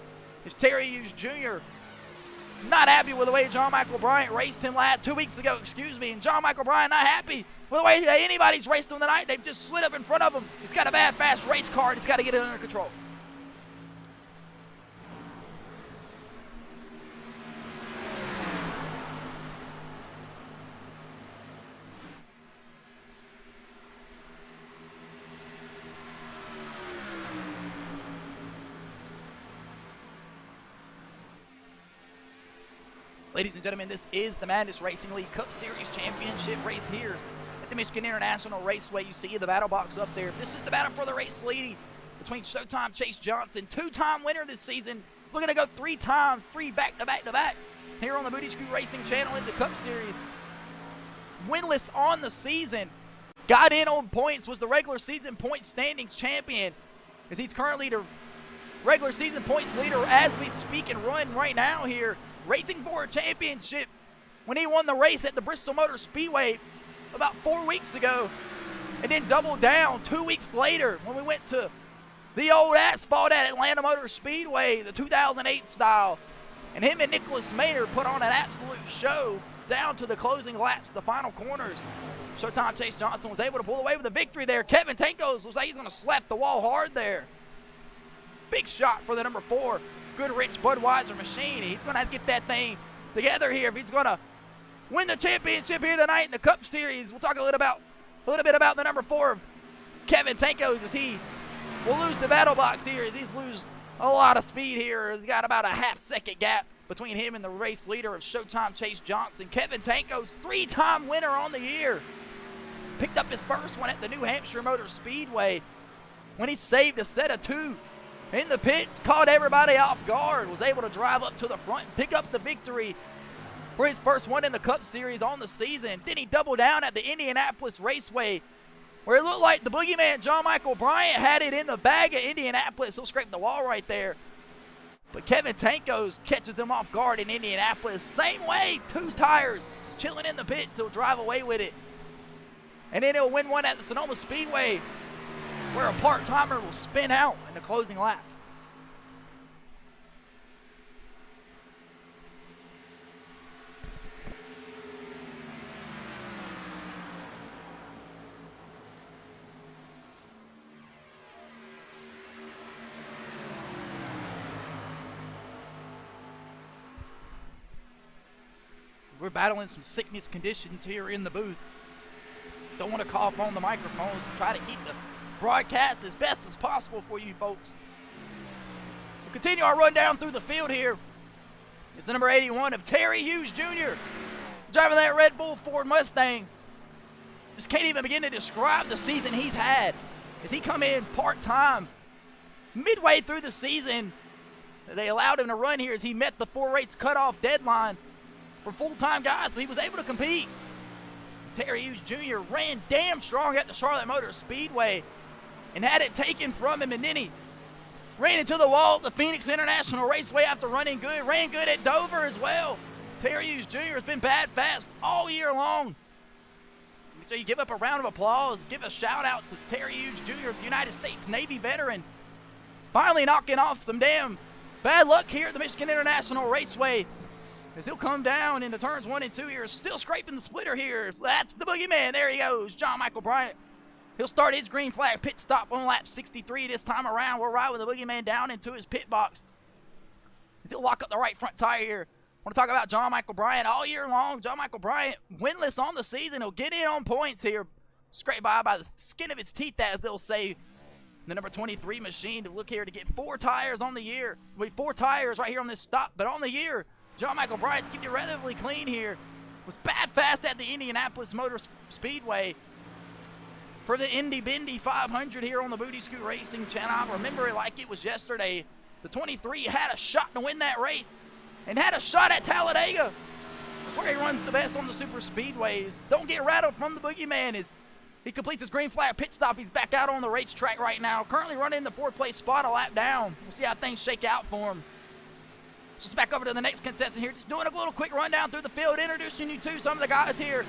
As Terry Hughes Jr. not happy with the way John Michael Bryan raced him 2 weeks ago, and John Michael Bryan not happy with the way that anybody's raced him tonight. They've just slid up in front of him. He's got a bad, fast race car, and he's got to get it under control. Ladies and gentlemen, this is the Madness Racing League Cup Series Championship race here at the Michigan International Raceway. You see the battle box up there. This is the battle for the race lead between Showtime Chase Johnson, two-time winner this season. We're going to go 3 times, 3 back-to-back-to-back here on the Booty Scoot Racing channel in the Cup Series. Winless on the season. Got in on points, was the regular season point standings champion, as he's currently the regular season points leader as we speak and run right now here. Racing for a championship when he won the race at the Bristol Motor Speedway about 4 weeks ago, and then doubled down 2 weeks later when we went to the old asphalt at Atlanta Motor Speedway, the 2008 style, and him and Nicholas Maynard put on an absolute show down to the closing laps, the final corners. Showtime Chase Johnson was able to pull away with a victory there. Kevin Tanko's was like he's going to slap the wall hard there. Big shot for the number 4. Goodrich Budweiser machine. He's going to have to get that thing together here if he's going to win the championship here tonight in the Cup Series. We'll talk a little bit about the number 4 of Kevin Tanko's as he will lose the battle box here, as he's lose a lot of speed here. He's got about a half-second gap between him and the race leader of Showtime Chase Johnson. Kevin Tanko's 3-time winner on the year. Picked up his first one at the New Hampshire Motor Speedway when he saved a set of 2 in the pits, caught everybody off guard, was able to drive up to the front and pick up the victory for his first one in the Cup Series on the season. Then he doubled down at the Indianapolis Raceway, where it looked like the boogeyman John Michael Bryant had it in the bag at Indianapolis. He'll scrape the wall right there. But Kevin Tanko's catches him off guard in Indianapolis. Same way, 2 tires chilling in the pits. He'll drive away with it. And then he'll win one at the Sonoma Speedway, where a part-timer will spin out in the closing laps. We're battling some sickness conditions here in the booth. Don't want to cough on the microphones to try to keep the broadcast as best as possible for you folks. We'll continue our run down through the field here. It's the number 81 of Terry Hughes Jr. driving that Red Bull Ford Mustang. Just can't even begin to describe the season he's had, as he come in part-time midway through the season. They allowed him to run here as he met the 4-race cutoff deadline for full-time guys, so he was able to compete. Terry Hughes Jr. ran damn strong at the Charlotte Motor Speedway and had it taken from him, and then he Ran into the wall at the Phoenix International Raceway after running good. Ran good at Dover as well. Terry Hughes Jr. has been bad fast all year long. Make sure you give up a round of applause. Give a shout out to Terry Hughes Jr., United States Navy veteran. Finally knocking off some damn bad luck here at the Michigan International Raceway. As he'll come down into turns 1 and 2 here. Still scraping the splitter here. That's the boogeyman. There he goes. John Michael Bryant. He'll start his green flag pit stop on lap 63 this time around. We'll ride with the boogeyman down into his pit box. He'll lock up the right front tire here. I want to talk about John Michael Bryant all year long. John Michael Bryant, winless on the season. He'll get in on points here. Scraped by the skin of his teeth, as they'll say. The number 23 machine to look here to get 4 tires on the year. 4 tires right here on this stop, but on the year, John Michael Bryant's keeping it relatively clean here. Was bad fast at the Indianapolis Motor Speedway for the Indy Bendy 500 here on the Booty Scoot Racing channel. I remember it like it was yesterday. The 23 had a shot to win that race and had a shot at Talladega. That's where he runs the best on the super speedways. Don't get rattled from the boogeyman as he completes his green flag pit stop. He's back out on the racetrack right now. Currently running in the 4th place spot, a lap down. We'll see how things shake out for him. Just back over to the next contestant here. Just doing a little quick rundown through the field, introducing you to some of the guys here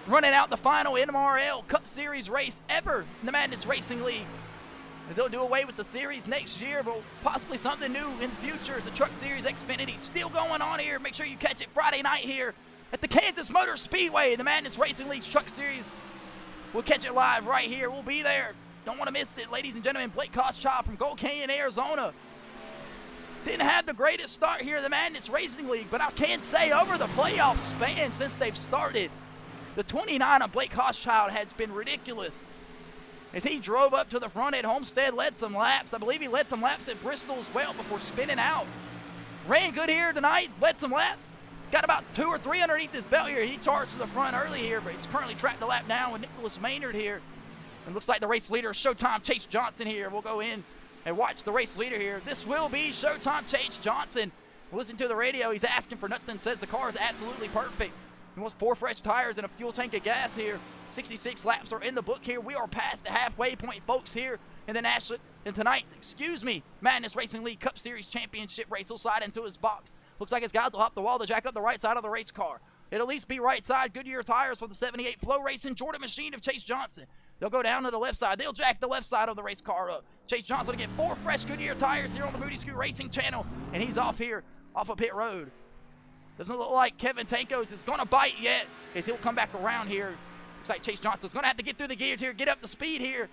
running out the final MRL Cup Series race ever in the Madness Racing League. As they'll do away with the series next year, but possibly something new in the future as the Truck Series Xfinity still going on here. Make sure you catch it Friday night here at the Kansas Motor Speedway, the Madness Racing League's Truck Series. We'll catch it live right here. We'll be there. Don't want to miss it, ladies and gentlemen. Blake Koschchild from Gold Canyon, Arizona. Didn't have the greatest start here in the Madness Racing League, but I can say over the playoff span since they've started, the 29 of Blake Koschchild has been ridiculous. As he drove up to the front at Homestead, led some laps. I believe he led some laps at Bristol as well before spinning out. Ran good here tonight, led some laps. Got about 2 or 3 underneath his belt here. He charged to the front early here, but he's currently tracked a lap down with Nicholas Maynard here. And looks like the race leader, Showtime Chase Johnson here. We'll go in and watch the race leader here. This will be Showtime Chase Johnson. Listen to the radio. He's asking for nothing. Says the car is absolutely perfect. He wants 4 fresh tires and a fuel tank of gas here. 66 laps are in the book here. We are past the halfway point, folks, here in the National and tonight, Madness Racing League Cup Series Championship race. He'll slide into his box. Looks like his guys will hop the wall to jack up the right side of the race car. It'll at least be right side Goodyear tires for the 78 Flow Racing Jordan machine of Chase Johnson. They'll go down to the left side. They'll jack the left side of the race car up. Chase Johnson will get 4 fresh Goodyear tires here on the Booty Scoot Racing channel, and he's off here, off of pit road. Doesn't look like Kevin Tankos is going to bite yet, as he'll come back around here. Looks like Chase Johnson's going to have to get through the gears here, get up to speed here.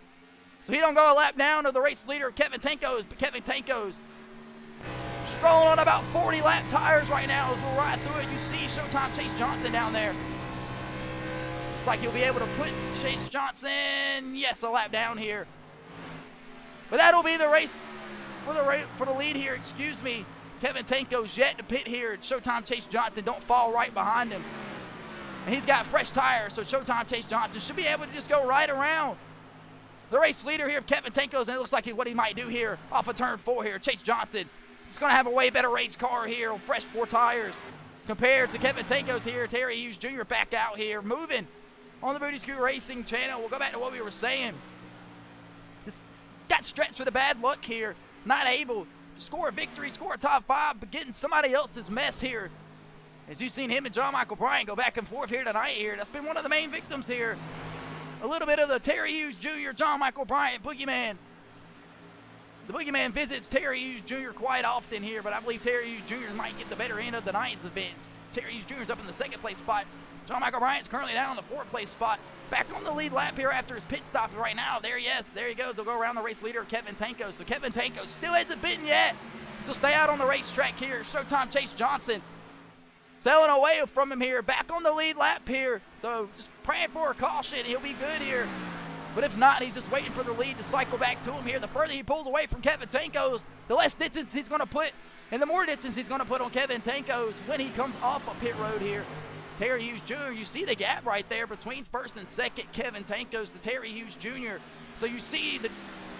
So he don't go a lap down to the race leader, Kevin Tankos, but Kevin Tankos strolling on about 40 lap tires right now as we'll ride through it. You see Showtime Chase Johnson down there. Looks like he'll be able to put Chase Johnson, yes, a lap down here. But that'll be the race for the lead here, excuse me. Kevin Tankos yet to pit here. Showtime Chase Johnson don't fall right behind him. And he's got fresh tires, so Showtime Chase Johnson should be able to just go right around the race leader here, Kevin Tankos, and it looks like what he might do here off of turn 4 here. Chase Johnson is going to have a way better race car here on fresh 4 tires compared to Kevin Tankos here. Terry Hughes Jr. back out here, moving on the Booty Scoot Racing channel. We'll go back to what we were saying. Just got stretched with a bad luck here, not able to score a victory, score a top 5, but getting somebody else's mess here. As you've seen him and John Michael Bryant go back and forth here tonight here. That's been one of the main victims here. A little bit of the Terry Hughes Jr., John Michael Bryant boogeyman. The boogeyman visits Terry Hughes Jr. quite often here, but I believe Terry Hughes Jr. might get the better end of the night's events. Terry Hughes Jr. is up in the 2nd place spot. John Michael Bryant's currently down on the 4th place spot. Back on the lead lap here after his pit stop right now. There he goes. They'll go around the race leader, Kevin Tankos. So Kevin Tankos still hasn't bitten yet. So stay out on the racetrack here. Showtime Chase Johnson selling away from him here. Back on the lead lap here. So just praying for a caution. He'll be good here. But if not, he's just waiting for the lead to cycle back to him here. The further he pulls away from Kevin Tankos, the less distance he's going to put, and the more distance he's going to put on Kevin Tankos when he comes off of pit road here. Terry Hughes Jr., you see the gap right there between 1st and 2nd Kevin Tankos to Terry Hughes Jr. So you see the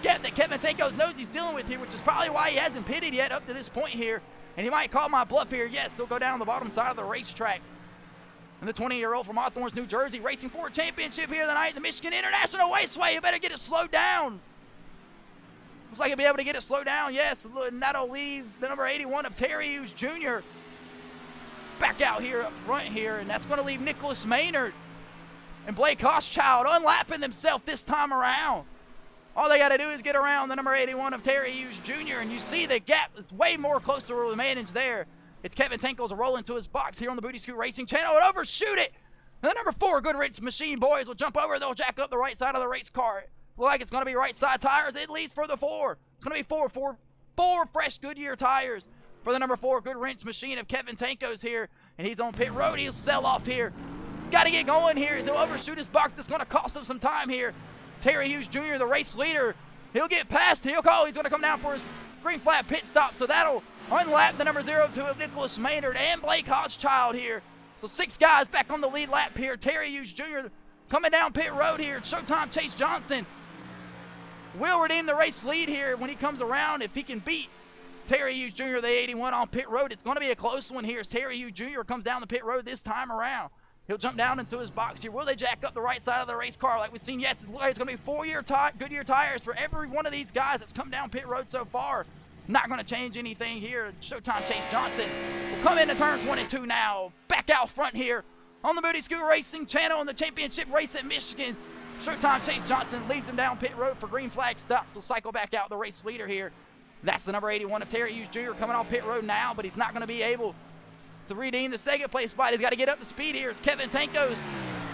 gap that Kevin Tankos knows he's dealing with here, which is probably why he hasn't pitted yet up to this point here. And he might call my bluff here. Yes, they'll go down the bottom side of the racetrack. And the 20-year-old from Hawthorne, New Jersey, racing for a championship here tonight, the Michigan International Raceway. You better get it slowed down. Looks like he'll be able to get it slowed down. Yes, and that'll leave the number 81 of Terry Hughes Jr. back out here up front here, and that's going to leave Nicholas Maynard and Blake Hochschild unlapping themselves this time around. All they got to do is get around the number 81 of Terry Hughes Jr., and you see the gap is way more closer to the manage there. It's Kevin Tinkles rolling to his box here on the Booty Scoot Racing channel and overshoot it. And the number 4 Goodrich Machine Boys will jump over. They'll jack up the right side of the race car. Look like it's going to be right side tires, at least for the 4. It's going to be four fresh Goodyear tires for the number 4 Goodwrench Machine of Kevin Tankos here. And he's on pit road. He'll sell off here. He's got to get going here. He'll overshoot his box. It's going to cost him some time here. Terry Hughes Jr., the race leader, he'll get past. He'll call. He's going to come down for his green flag pit stop. So that'll unlap the number 02 of Nicholas Maynard and Blake Hochschild here. So 6 guys back on the lead lap here. Terry Hughes Jr. coming down pit road here. Showtime Chase Johnson will redeem the race lead here when he comes around. If he can beat Terry Hughes Jr., the 81 on pit road, it's going to be a close one here as Terry Hughes Jr. comes down the pit road this time around. He'll jump down into his box here. Will they jack up the right side of the race car like we've seen? Yes, it's going to be 4 Goodyear tires for every one of these guys that's come down pit road so far. Not going to change anything here. Showtime Chase Johnson will come into turn 22 now. Back out front here on the Booty Scoot Racing channel in the championship race at Michigan. Showtime Chase Johnson leads him down pit road for green flag stops. He'll cycle back out the race leader here. That's the number 81 of Terry Hughes Jr. coming off pit road now, but he's not going to be able to redeem the second place spot. He's got to get up to speed here. It's Kevin Tankos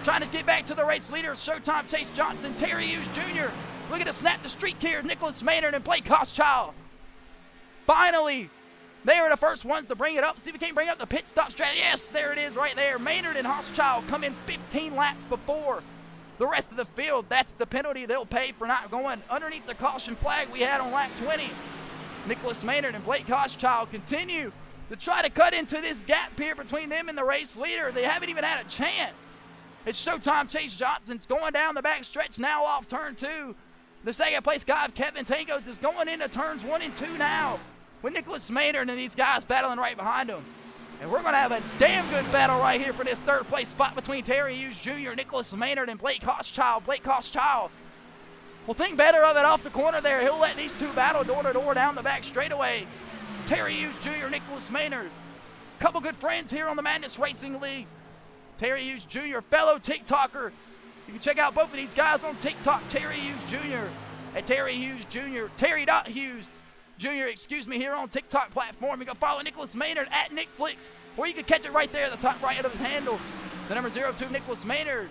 trying to get back to the race leader. Showtime Chase Johnson, Terry Hughes Jr. Looking to snap the streak here. Nicholas Maynard and Blake Hochschild. Finally, they were the first ones to bring it up. See if we can't bring up the pit stop strategy. Yes, there it is right there. Maynard and Hochschild come in 15 laps before the rest of the field. That's the penalty they'll pay for not going underneath the caution flag we had on lap 20. Nicholas Maynard and Blake Hochschild continue to try to cut into this gap here between them and the race leader. They haven't even had a chance. It's Showtime Chase Johnson's going down the back stretch now off turn 2. The second place guy of Kevin Tankos is going into turns 1 and 2 now, with Nicholas Maynard and these guys battling right behind him. And we're going to have a damn good battle right here for this third place spot between Terry Hughes Jr., Nicholas Maynard, and Blake Hochschild. Blake Hochschild will think better of it off the corner there. He'll let these two battle door to door down the back straightaway. Terry Hughes Jr., Nicholas Maynard. Couple good friends here on the Madness Racing League. Terry Hughes Jr., fellow TikToker. You can check out both of these guys on TikTok. Terry Hughes Jr. at Terry Hughes Jr. Terry.Hughes Jr., here on TikTok platform. You can follow Nicholas Maynard at NickFlix, or you can catch it right there at the top right of his handle. The number 02, Nicholas Maynard,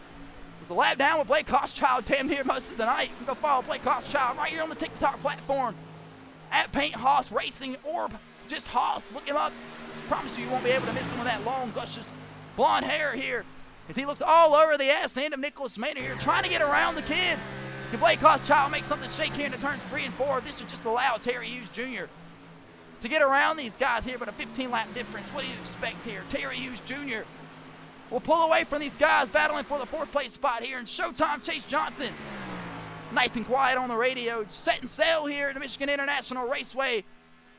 was a lap down with Blake Hochschild damn near most of the night. You can go follow Blake Hochschild right here on the TikTok platform at Paint Hoss Racing or just Hoss. Look him up. Promise you won't be able to miss him with that long, luscious blonde hair here as he looks all over the ass end of Nicholas Maynard here, trying to get around the kid. Can Blake Hochschild make something shake here into turns 3 and 4? This should just allow Terry Hughes Jr. to get around these guys here, but a 15-lap difference. What do you expect here? Terry Hughes Jr. will pull away from these guys battling for the 4th place spot here. And Showtime Chase Johnson, nice and quiet on the radio, setting sail here at the Michigan International Raceway,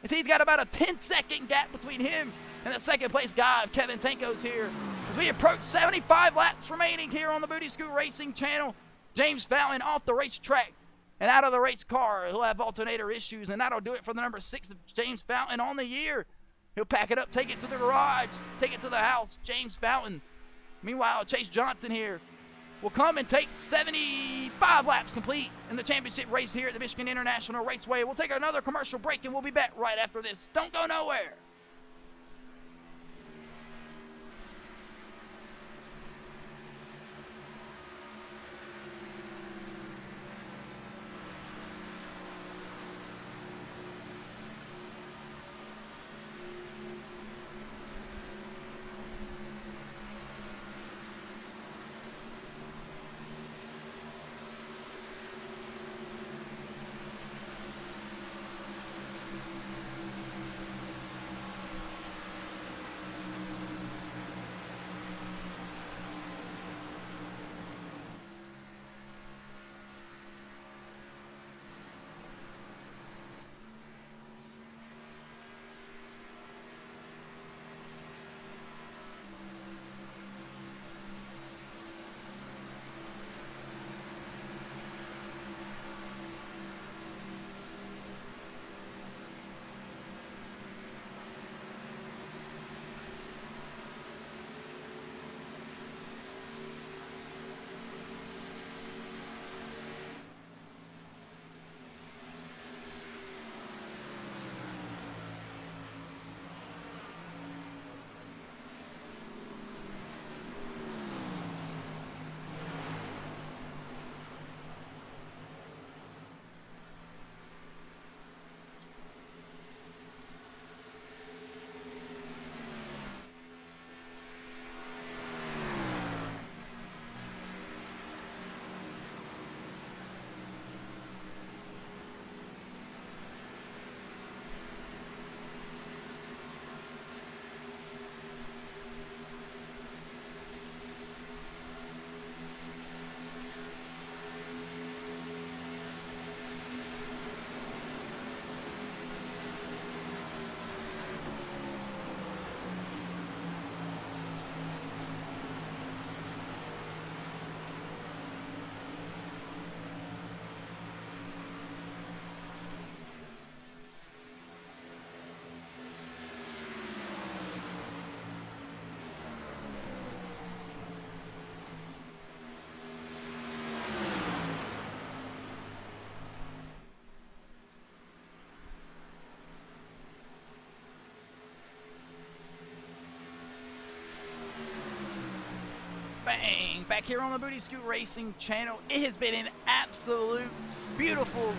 as he's got about a 10-second gap between him and the second place guy of Kevin Tankos here. As we approach 75 laps remaining here on the Booty Scoot Racing channel, James Fountain off the racetrack and out of the race car. He'll have alternator issues, and that'll do it for the number 6 of James Fountain on the year. He'll pack it up, take it to the garage, take it to the house. James Fountain. Meanwhile, Chase Johnson here will come and take 75 laps complete in the championship race here at the Michigan International Raceway. We'll take another commercial break, and we'll be back right after this. Don't go nowhere. bang, back here on the Booty Scoot Racing channel. It has been an absolute beautiful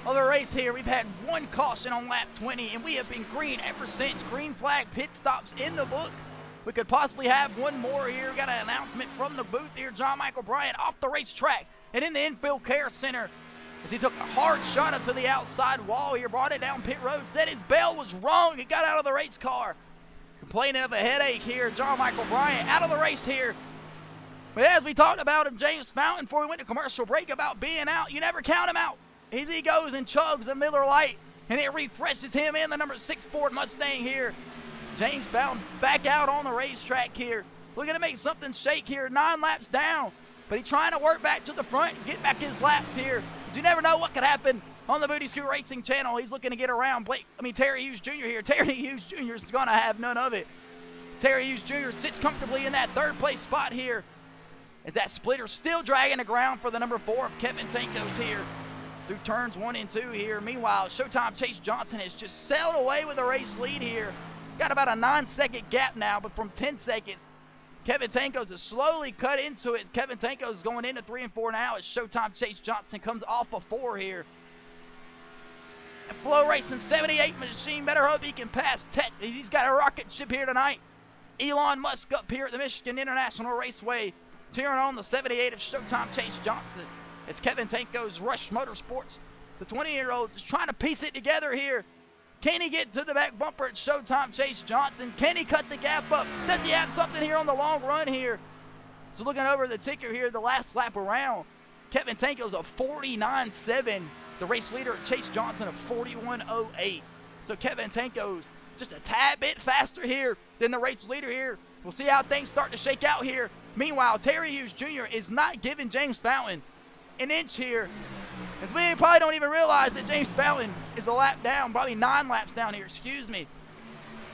of a race here. We've had one caution on lap 20, and we have been green ever since. Green flag pit stops in the book. We could possibly have one more here. We got an announcement from the booth here. John Michael Bryant off the racetrack and in the infield care center as he took a hard shot up to the outside wall here, brought it down pit road, said his bell was wrong. He got out of the race car. Complaining of a headache here. John Michael Bryant out of the race here. But as we talked about him, James Fountain, before we went to commercial break, about being out, you never count him out. He goes and chugs a Miller Lite, and it refreshes him in the number 6 Ford Mustang here. James Fountain back out on the racetrack here. Looking to make something shake here. 9 laps down, but he's trying to work back to the front and get back his laps here. Because you never know what could happen on the Booty Scoot Racing channel. He's looking to get around Terry Hughes Jr. here. Terry Hughes Jr. is going to have none of it. Terry Hughes Jr. sits comfortably in that 3rd place spot here as that splitter still dragging the ground for the number 4 of Kevin Tankos here through turns 1 and 2 here. Meanwhile, Showtime Chase Johnson has just sailed away with a race lead here. Got about a 9-second gap now, but from 10 seconds, Kevin Tankos has slowly cut into it. Kevin Tankos is going into 3 and 4 now as Showtime Chase Johnson comes off of 4 here. Flow Racing 78 machine, better hope he can pass Tech. He's got a rocket ship here tonight. Elon Musk up here at the Michigan International Raceway, cheering on the 78 of Showtime Chase Johnson. It's Kevin Tankos Rush Motorsports. The 20-year-old is trying to piece it together here. Can he get to the back bumper at Showtime Chase Johnson? Can he cut the gap up? Does he have something here on the long run here? So looking over the ticker here, the last lap around, Kevin Tankos a 49.7. The race leader, Chase Johnson, of 41.08. So Kevin Tankos just a tad bit faster here than the race leader here. We'll see how things start to shake out here. Meanwhile, Terry Hughes Jr. is not giving James Fountain an inch here. As we probably don't even realize that James Fountain is a lap down, probably 9 laps down here, excuse me.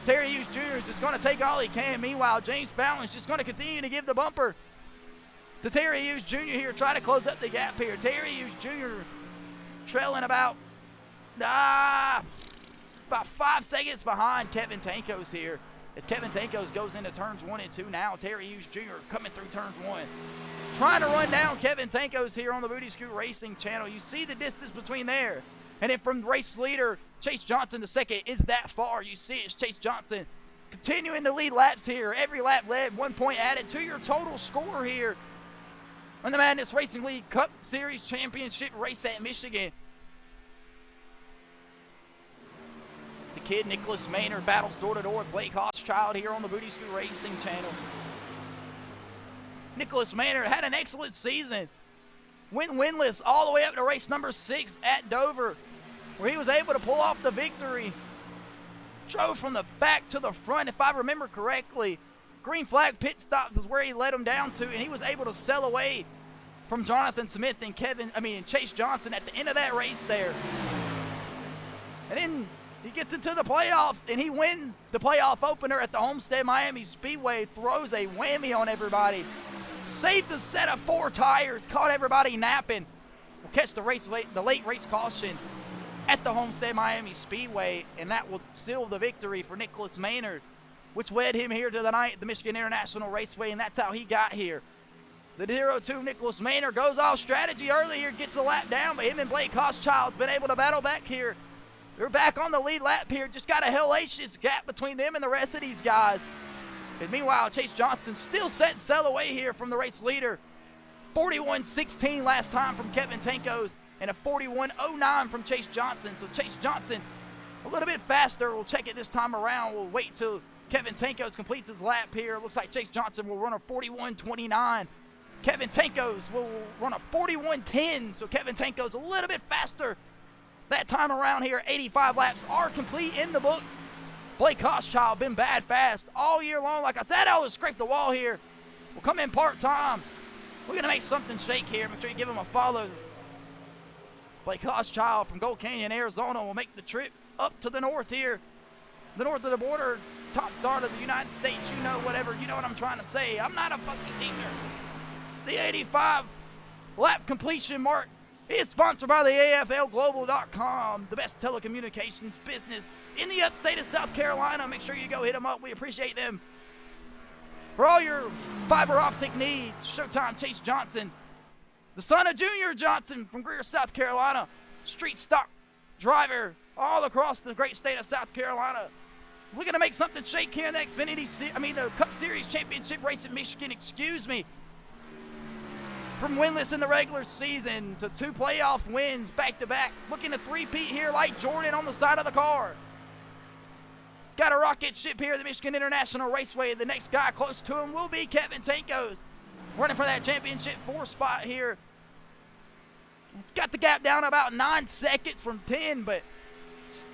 Terry Hughes Jr. is just going to take all he can. Meanwhile, James Fountain is just going to continue to give the bumper to Terry Hughes Jr. here, try to close up the gap here. Terry Hughes Jr. trailing about 5 seconds behind Kevin Tankos here. As Kevin Tankos goes into turns 1 and 2 now, Terry Hughes Jr. coming through turns 1. Trying to run down Kevin Tankos here on the Booty Scoot Racing channel. You see the distance between there. And then from race leader, Chase Johnson to second is that far. You see it's Chase Johnson continuing to lead laps here. Every lap led, 1 point added to your total score here on the Madness Racing League Cup Series Championship race at Michigan. The kid, Nicholas Maynard, battles door-to-door with Blake Hochschild here on the Booty Scoot Racing channel. Nicholas Maynard had an excellent season. Went winless all the way up to race number 6 at Dover, where he was able to pull off the victory. Drove from the back to the front, if I remember correctly. Green flag pit stops is where he led him down to, and he was able to sail away from Jonathan Smith and Chase Johnson at the end of that race there. And then he gets into the playoffs, and he wins the playoff opener at the Homestead Miami Speedway, throws a whammy on everybody, saves a set of 4 tires, caught everybody napping. Will catch the late race caution at the Homestead Miami Speedway, and that will seal the victory for Nicholas Maynard, which led him here to the night at the Michigan International Raceway, and that's how he got here. The 02 Nicholas Maynard goes off strategy early here, gets a lap down, but him and Blake Hochschild's been able to battle back here. They're back on the lead lap here. Just got a hellacious gap between them and the rest of these guys. And meanwhile, Chase Johnson still setting sail away here from the race leader. 41.16 last time from Kevin Tankos and a 41.09 from Chase Johnson. So Chase Johnson a little bit faster. We'll check it this time around. We'll wait till Kevin Tankos completes his lap here. Looks like Chase Johnson will run a 41.29. Kevin Tankos will run a 41.10. So Kevin Tankos a little bit faster that time around here. 85 laps are complete in the books. Blake Hochschild been bad fast all year long. Like I said, I always scrape the wall here. We'll come in part-time. We're going to make something shake here. Make sure you give him a follow. Blake Hochschild from Gold Canyon, Arizona will make the trip up to the north here. The north of the border, top star of the United States. You know whatever. You know what I'm trying to say. I'm not a fucking teaser. The 85 lap completion mark is sponsored by the AFLglobal.com, the best telecommunications business in the upstate of South Carolina. Make sure you go hit them up. We appreciate them. For all your fiber optic needs, Showtime Chase Johnson, the son of Junior Johnson from Greer, South Carolina, street stock driver all across the great state of South Carolina. We're going to make something shake here in the the Cup Series Championship race in Michigan, From winless in the regular season to 2 playoff wins back-to-back. Looking to three-peat here like Jordan on the side of the car. It's got a rocket ship here at the Michigan International Raceway. The next guy close to him will be Kevin Tankos, running for that championship 4 spot here. It's got the gap down about 9 seconds from 10, but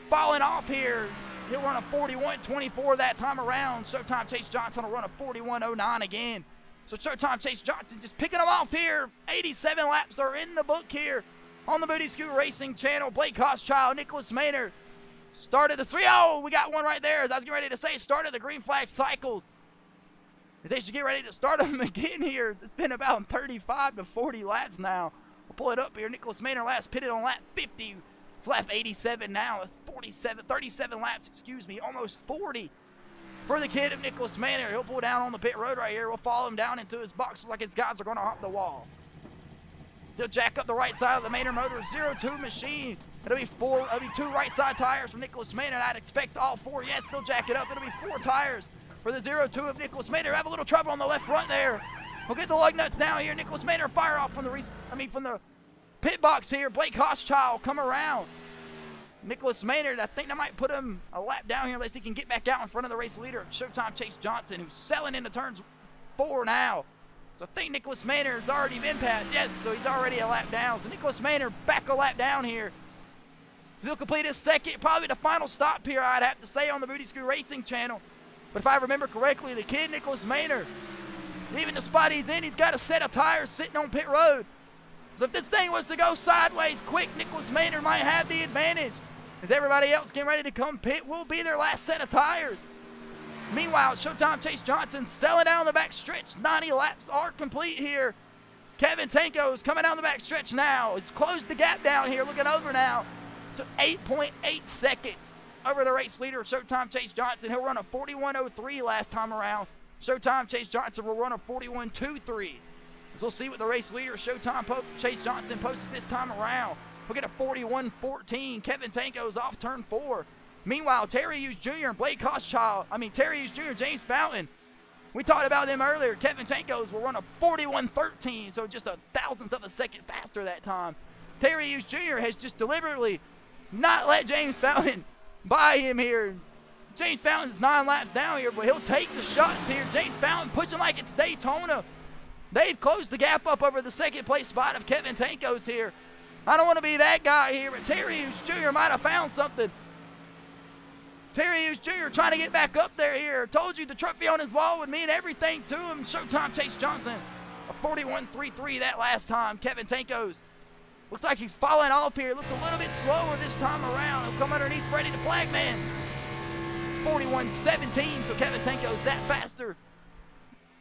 falling off here. He'll run a 41.24 that time around. Showtime Chase Johnson will run a 41.09 again. So Showtime Chase Johnson just picking them off here. 87 laps are in the book here on the Booty Scoot Racing channel. Blake Hochschild, Nicholas Maynard started the 3. Oh, we got one right there. As I was getting ready to say, started the green flag cycles. They should get ready to start them again here. It's been about 35 to 40 laps now. We'll pull it up here. Nicholas Maynard last pitted on lap 50. It's lap 87 now. It's 37 laps, almost 40 for the kid of Nicholas Maynard. He'll pull down on the pit road right here. We'll follow him down into his box like his guys are going to hop the wall. He'll jack up the right side of the Maynard Motor 02 machine. It'll be 2 right side tires from Nicholas Maynard. I'd expect all 4. Yes, they'll jack it up. It'll be 4 tires for the 02 of Nicholas Maynard. Have a little trouble on the left front there. We'll get the lug nuts down here. Nicholas Maynard fire off from the pit box here. Blake Hochschild come around. Nicholas Maynard, I think that might put him a lap down here unless he can get back out in front of the race leader, Showtime Chase Johnson, who's selling into turns 4 now. So I think Nicholas Maynard's already been passed. Yes, so he's already a lap down. So Nicholas Maynard back a lap down here. He'll complete his second, probably the final stop here, I'd have to say, on the Booty Scoot Racing channel. But if I remember correctly, the kid, Nicholas Maynard, even the spot he's in, he's got a set of tires sitting on pit road. So if this thing was to go sideways quick, Nicholas Maynard might have the advantage. As everybody else getting ready to come pit will be their last set of tires. Meanwhile, Showtime Chase Johnson selling down the back stretch. 90 laps are complete here. Kevin Tankos coming down the back stretch now. He's closed the gap down here, looking over now to 8.8 seconds over the race leader, Showtime Chase Johnson. He'll run a 41.03 last time around. Showtime Chase Johnson will run a 41.23. So we'll see what the race leader, Showtime Chase Johnson, posts this time around. We'll get a 41.14. Kevin Tankos off turn 4. Meanwhile, Terry Hughes Jr. and Blake Hochschild, Terry Hughes Jr., James Fountain, we talked about them earlier. Kevin Tankos will run a 41.13, so just a thousandth of a second faster that time. Terry Hughes Jr. has just deliberately not let James Fountain by him here. James Fountain's 9 laps down here, but he'll take the shots here. James Fountain pushing like it's Daytona. They've closed the gap up over the second place spot of Kevin Tankos here. I don't want to be that guy here, but Terry Hughes Jr. might have found something. Terry Hughes Jr. trying to get back up there here. Told you the trophy on his wall would mean everything to him. Showtime Chase Johnson, a 41.33 that last time. Kevin Tankos looks like he's falling off here. Looks a little bit slower this time around. He'll come underneath ready to flag man. 41.17, so Kevin Tankos that faster.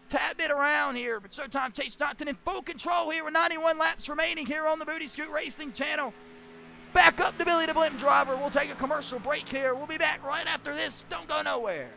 Tad bit around here, but Showtime Chase Johnson in full control here with 91 laps remaining here on the Booty Scoot Racing channel. Back up to Billy the Blimp Driver. We'll take a commercial break here. We'll be back right after this. Don't go nowhere.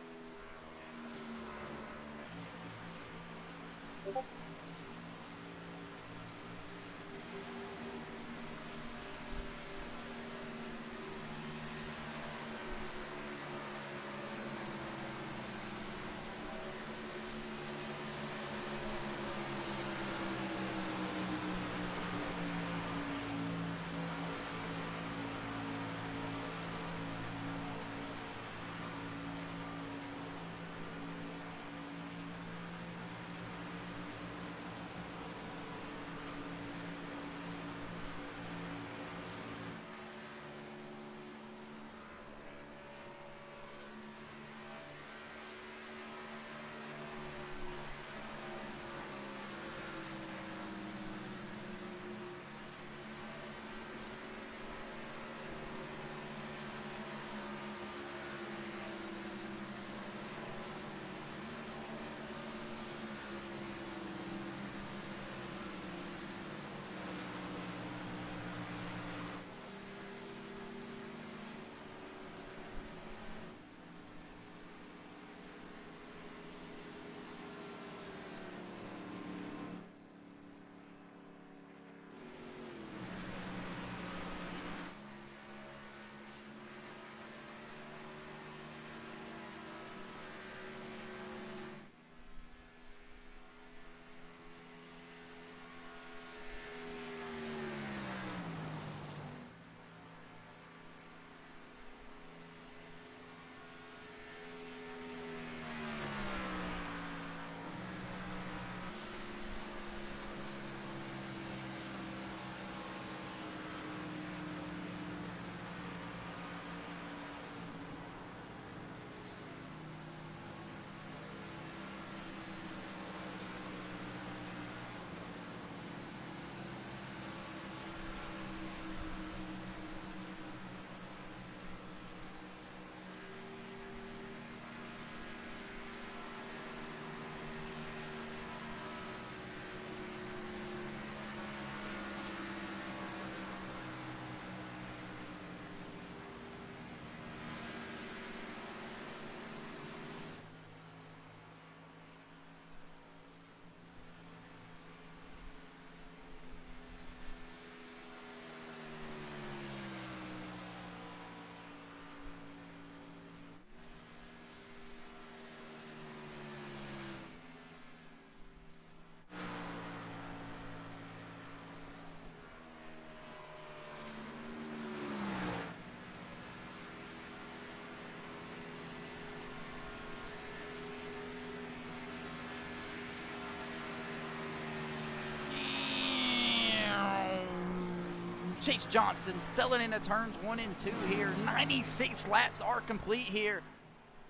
Chase Johnson selling into turns 1 and 2 here. 96 laps are complete here.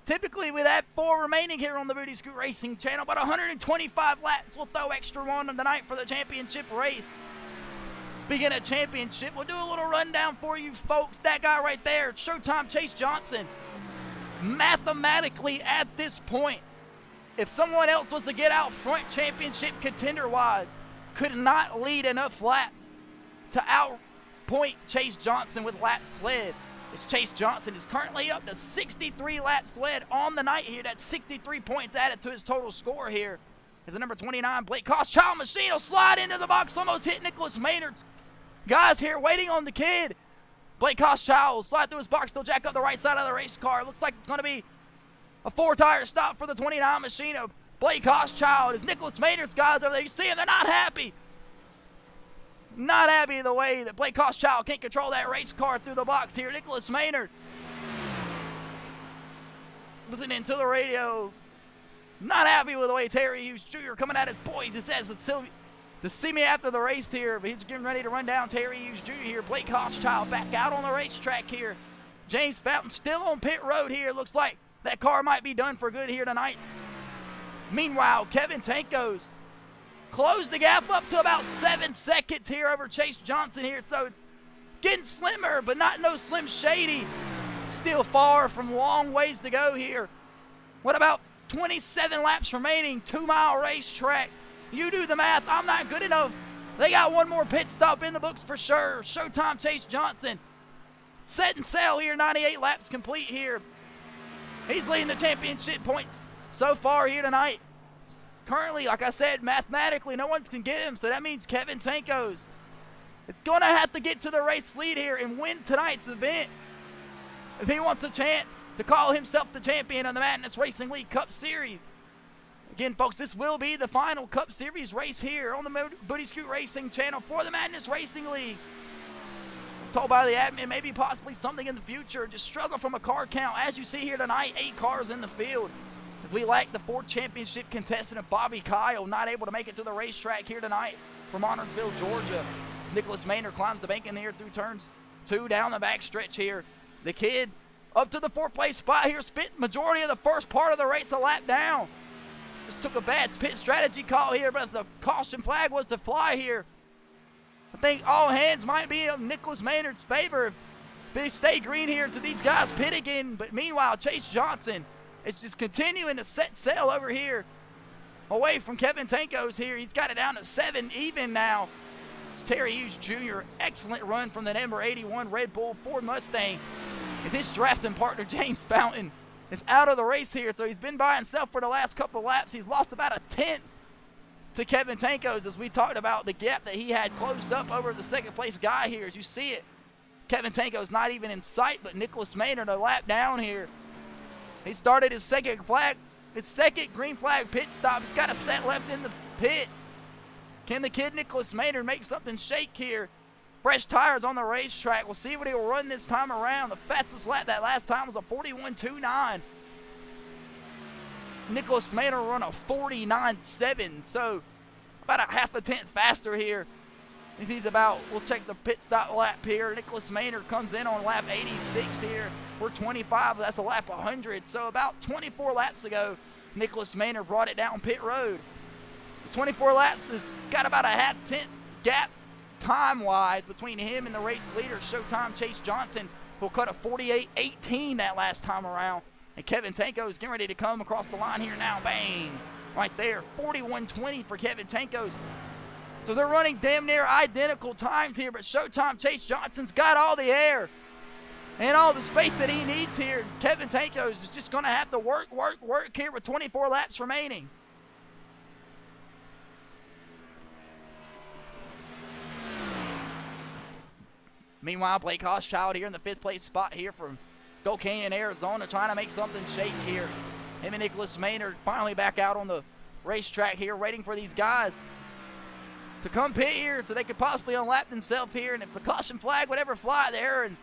Typically, we have 4 remaining here on the Booty Scoot Racing channel, but 125 laps. We'll throw extra one on tonight for the championship race. Speaking of championship, we'll do a little rundown for you folks. That guy right there, Showtime Chase Johnson. Mathematically, at this point, if someone else was to get out front championship contender-wise, could not lead enough laps to outpoint Chase Johnson with laps led. As Chase Johnson is currently up to 63 laps led on the night here. That's 63 points added to his total score here. As the number 29 Blake Koschchild machine will slide into the box, almost hit Nicholas Maynard's guys here waiting on the kid. Blake Koschchild will slide through his box, still jack up the right side of the race car. It looks like it's going to be a 4-tire stop for the 29 machine of Blake Koschchild. As Nicholas Maynard's guys over there, you see them, they're not happy. Not happy the way that Blake Koschchild can't control that race car through the box here. Nicholas Maynard listening to the radio. Not happy with the way Terry Hughes Jr. coming at his boys. He says to see me after the race here, but he's getting ready to run down Terry Hughes Jr. here. Blake Koschchild back out on the racetrack here. James Fountain still on pit road here. Looks like that car might be done for good here tonight. Meanwhile, Kevin Tankos closed the gap up to about 7 seconds here over Chase Johnson here. So it's getting slimmer, but not no Slim Shady. Still far from long ways to go here. What about 27 laps remaining, 2-mile racetrack? You do the math. I'm not good enough. They got one more pit stop in the books for sure. Showtime Chase Johnson setting sail here. 98 laps complete here. He's leading the championship points so far here tonight. Currently, like I said, mathematically, no one can get him, so that means Kevin Tankos is going to have to get to the race lead here and win tonight's event if he wants a chance to call himself the champion of the Madness Racing League Cup Series. Again, folks, this will be the final Cup Series race here on the Booty Scoot Racing channel for the Madness Racing League. I was told by the admin maybe possibly something in the future. Just struggle from a car count. As you see here tonight, 8 cars in the field. As we lack the 4th championship contestant of Bobby Kyle, not able to make it to the racetrack here tonight from Montersville, Georgia. Nicholas Maynard climbs the bank in here through turns 2 down the back stretch here. The kid up to the 4th place spot here, spent majority of the first part of the race a lap down. Just took a bad pit strategy call here, but the caution flag was to fly here. I think all hands might be in Nicholas Maynard's favor if they stay green here to these guys pit again. But meanwhile, Chase Johnson is just continuing to set sail over here away from Kevin Tankos here. He's got it down to 7 even now. It's Terry Hughes Jr. Excellent run from the number 81 Red Bull Ford Mustang. As his drafting partner, James Fountain, is out of the race here. So he's been by himself for the last couple of laps. He's lost about a 10th to Kevin Tankos, as we talked about the gap that he had closed up over the 2nd place guy here. As you see it, Kevin Tankos not even in sight, but Nicholas Maynard a lap down here. He started his second green flag pit stop. He's got a set left in the pit. Can the kid Nicholas Maynard make something shake here? Fresh tires on the racetrack. We'll see what he'll run this time around. The fastest lap that last time was a 41.29. Nicholas Maynard run a 49.7, so about a half a tenth faster here. He's about, we'll check the pit stop lap here. Nicholas Maynard comes in on lap 86 here. We're 25, that's a lap 100. So about 24 laps ago, Nicholas Maynard brought it down pit road. So 24 laps, got about a half tenth gap time-wise between him and the race leader, Showtime Chase Johnson, who'll cut a 48.18 that last time around. And Kevin Tankos is getting ready to come across the line here now. Bang! Right there, 41.20 for Kevin Tankos. So they're running damn near identical times here, but Showtime Chase Johnson's got all the air and all the space that he needs here. Kevin Tankos is just going to have to work here with 24 laps remaining. Meanwhile, Blake Koschchild here in the 5th place spot here from Gold Canyon, Arizona, trying to make something shake here. Him and Nicholas Maynard finally back out on the racetrack here, waiting for these guys to come pit here so they could possibly unlap themselves here. And if the caution flag would ever fly there, and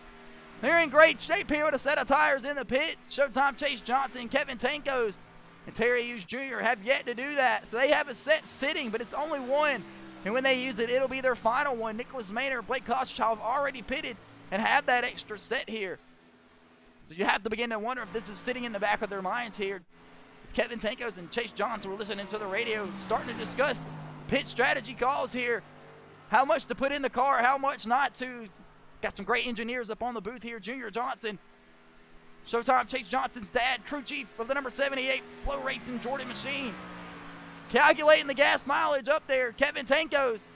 they're in great shape here with a set of tires in the pits. Showtime Chase Johnson, Kevin Tankos, and Terry Hughes Jr. have yet to do that. So they have a set sitting, but it's only one And when they use it, it'll be their final one. Nicholas Maynard, Blake Koschchild have already pitted and have that extra set here. So you have to begin to wonder if this is sitting in the back of their minds here. It's Kevin Tankos and Chase Johnson. We're listening to the radio, starting to discuss pit strategy calls here. How much to put in the car, how much not to. Got some great engineers up on the booth here. Junior Johnson, Showtime Chase Johnson's dad, crew chief of the number 78 Flow Racing Jordan machine. Calculating the gas mileage up there. Kevin Tankos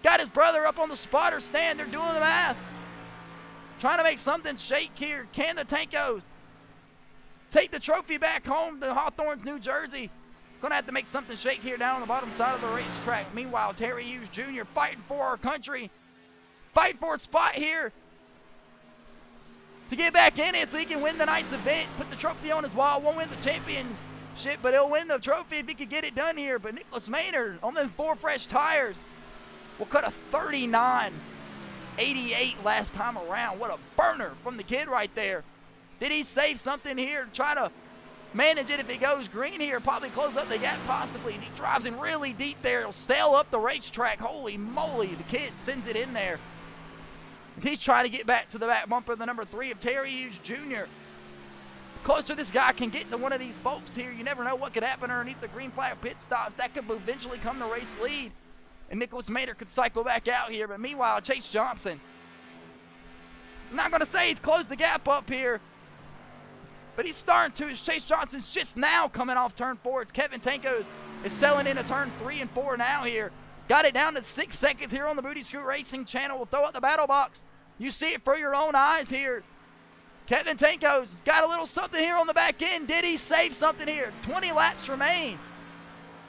got his brother up on the spotter stand. They're doing the math. Trying to make something shake here. Can the Tankos take the trophy back home to Hawthorne's, New Jersey? It's going to have to make something shake here down on the bottom side of the racetrack. Meanwhile, Terry Hughes Jr. fighting for our country. Fighting for a spot here to get back in it so he can win the night's event. Put the trophy on his wall. Won't win the championship, but he'll win the trophy if he can get it done here. But Nicholas Maynard on them 4 fresh tires will cut a 39.88 last time around. What a burner from the kid right there. Did he save something here to try to manage it if he goes green here? Probably close up the gap possibly. He drives in really deep there. He'll sail up the racetrack. Holy moly, the kid sends it in there. He's trying to get back to the back bumper, the number 3 of Terry Hughes Jr. Closer this guy can get to one of these folks here. You never know what could happen underneath the green flag pit stops. That could eventually come to race lead. And Nicholas Maynard could cycle back out here. But meanwhile, Chase Johnson, I'm not going to say he's closed the gap up here, but he's starting to. As Chase Johnson's just now coming off turn 4. It's Kevin Tankos is selling into turn 3 and 4 now here. Got it down to 6 seconds here on the Booty Scoot Racing channel. We'll throw out the battle box. You see it for your own eyes here. Kevin Tankos got a little something here on the back end. Did he save something here? 20 laps remain.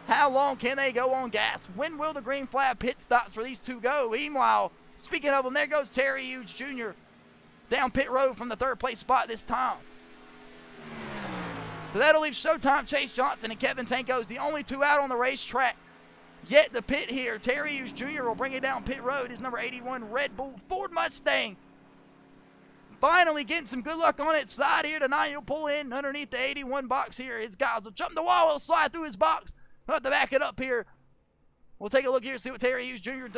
How long can they go on gas? When will the green flag pit stops for these two go? Meanwhile, speaking of them, there goes Terry Hughes Jr. down pit road from the 3rd place spot this time. So that'll leave Showtime Chase Johnson and Kevin Tankos, the only 2 out on the racetrack. Yet the pit here, Terry Hughes Jr. will bring it down pit road. His number 81 Red Bull Ford Mustang. Finally getting some good luck on its side here tonight. He'll pull in underneath the 81 box here. His guys will jump the wall. He'll slide through his box. We'll have to back it up here. We'll take a look here and see what Terry Hughes Jr.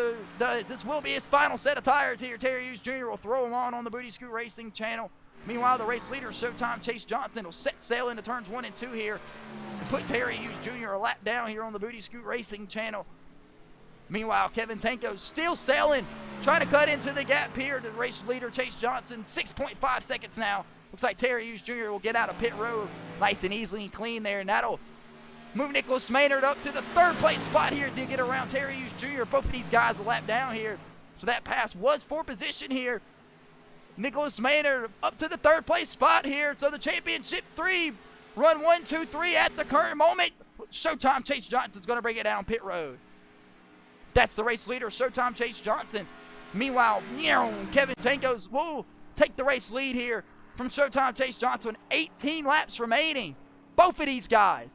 does. This will be his final set of tires here. Terry Hughes Jr. will throw them on the Booty Scoot Racing channel. Meanwhile, the race leader, Showtime Chase Johnson, will set sail into turns 1 and 2 here and put Terry Hughes Jr. a lap down here on the Booty Scoot Racing channel. Meanwhile, Kevin Tankos still sailing, trying to cut into the gap here to the race leader, Chase Johnson. 6.5 seconds now. Looks like Terry Hughes Jr. will get out of pit road nice and easily and clean there, and that'll move Nicholas Maynard up to the 3rd place spot here as he get around Terry Hughes Jr. Both of these guys a lap down here. So that pass was for position here. Nicholas Maynard up to the 3rd place spot here. So the championship 3, run 1, 2, 3 at the current moment. Showtime Chase Johnson's going to bring it down pit road. That's the race leader, Showtime Chase Johnson. Meanwhile, Kevin Tankos will take the race lead here from Showtime Chase Johnson. 18 laps remaining. Both of these guys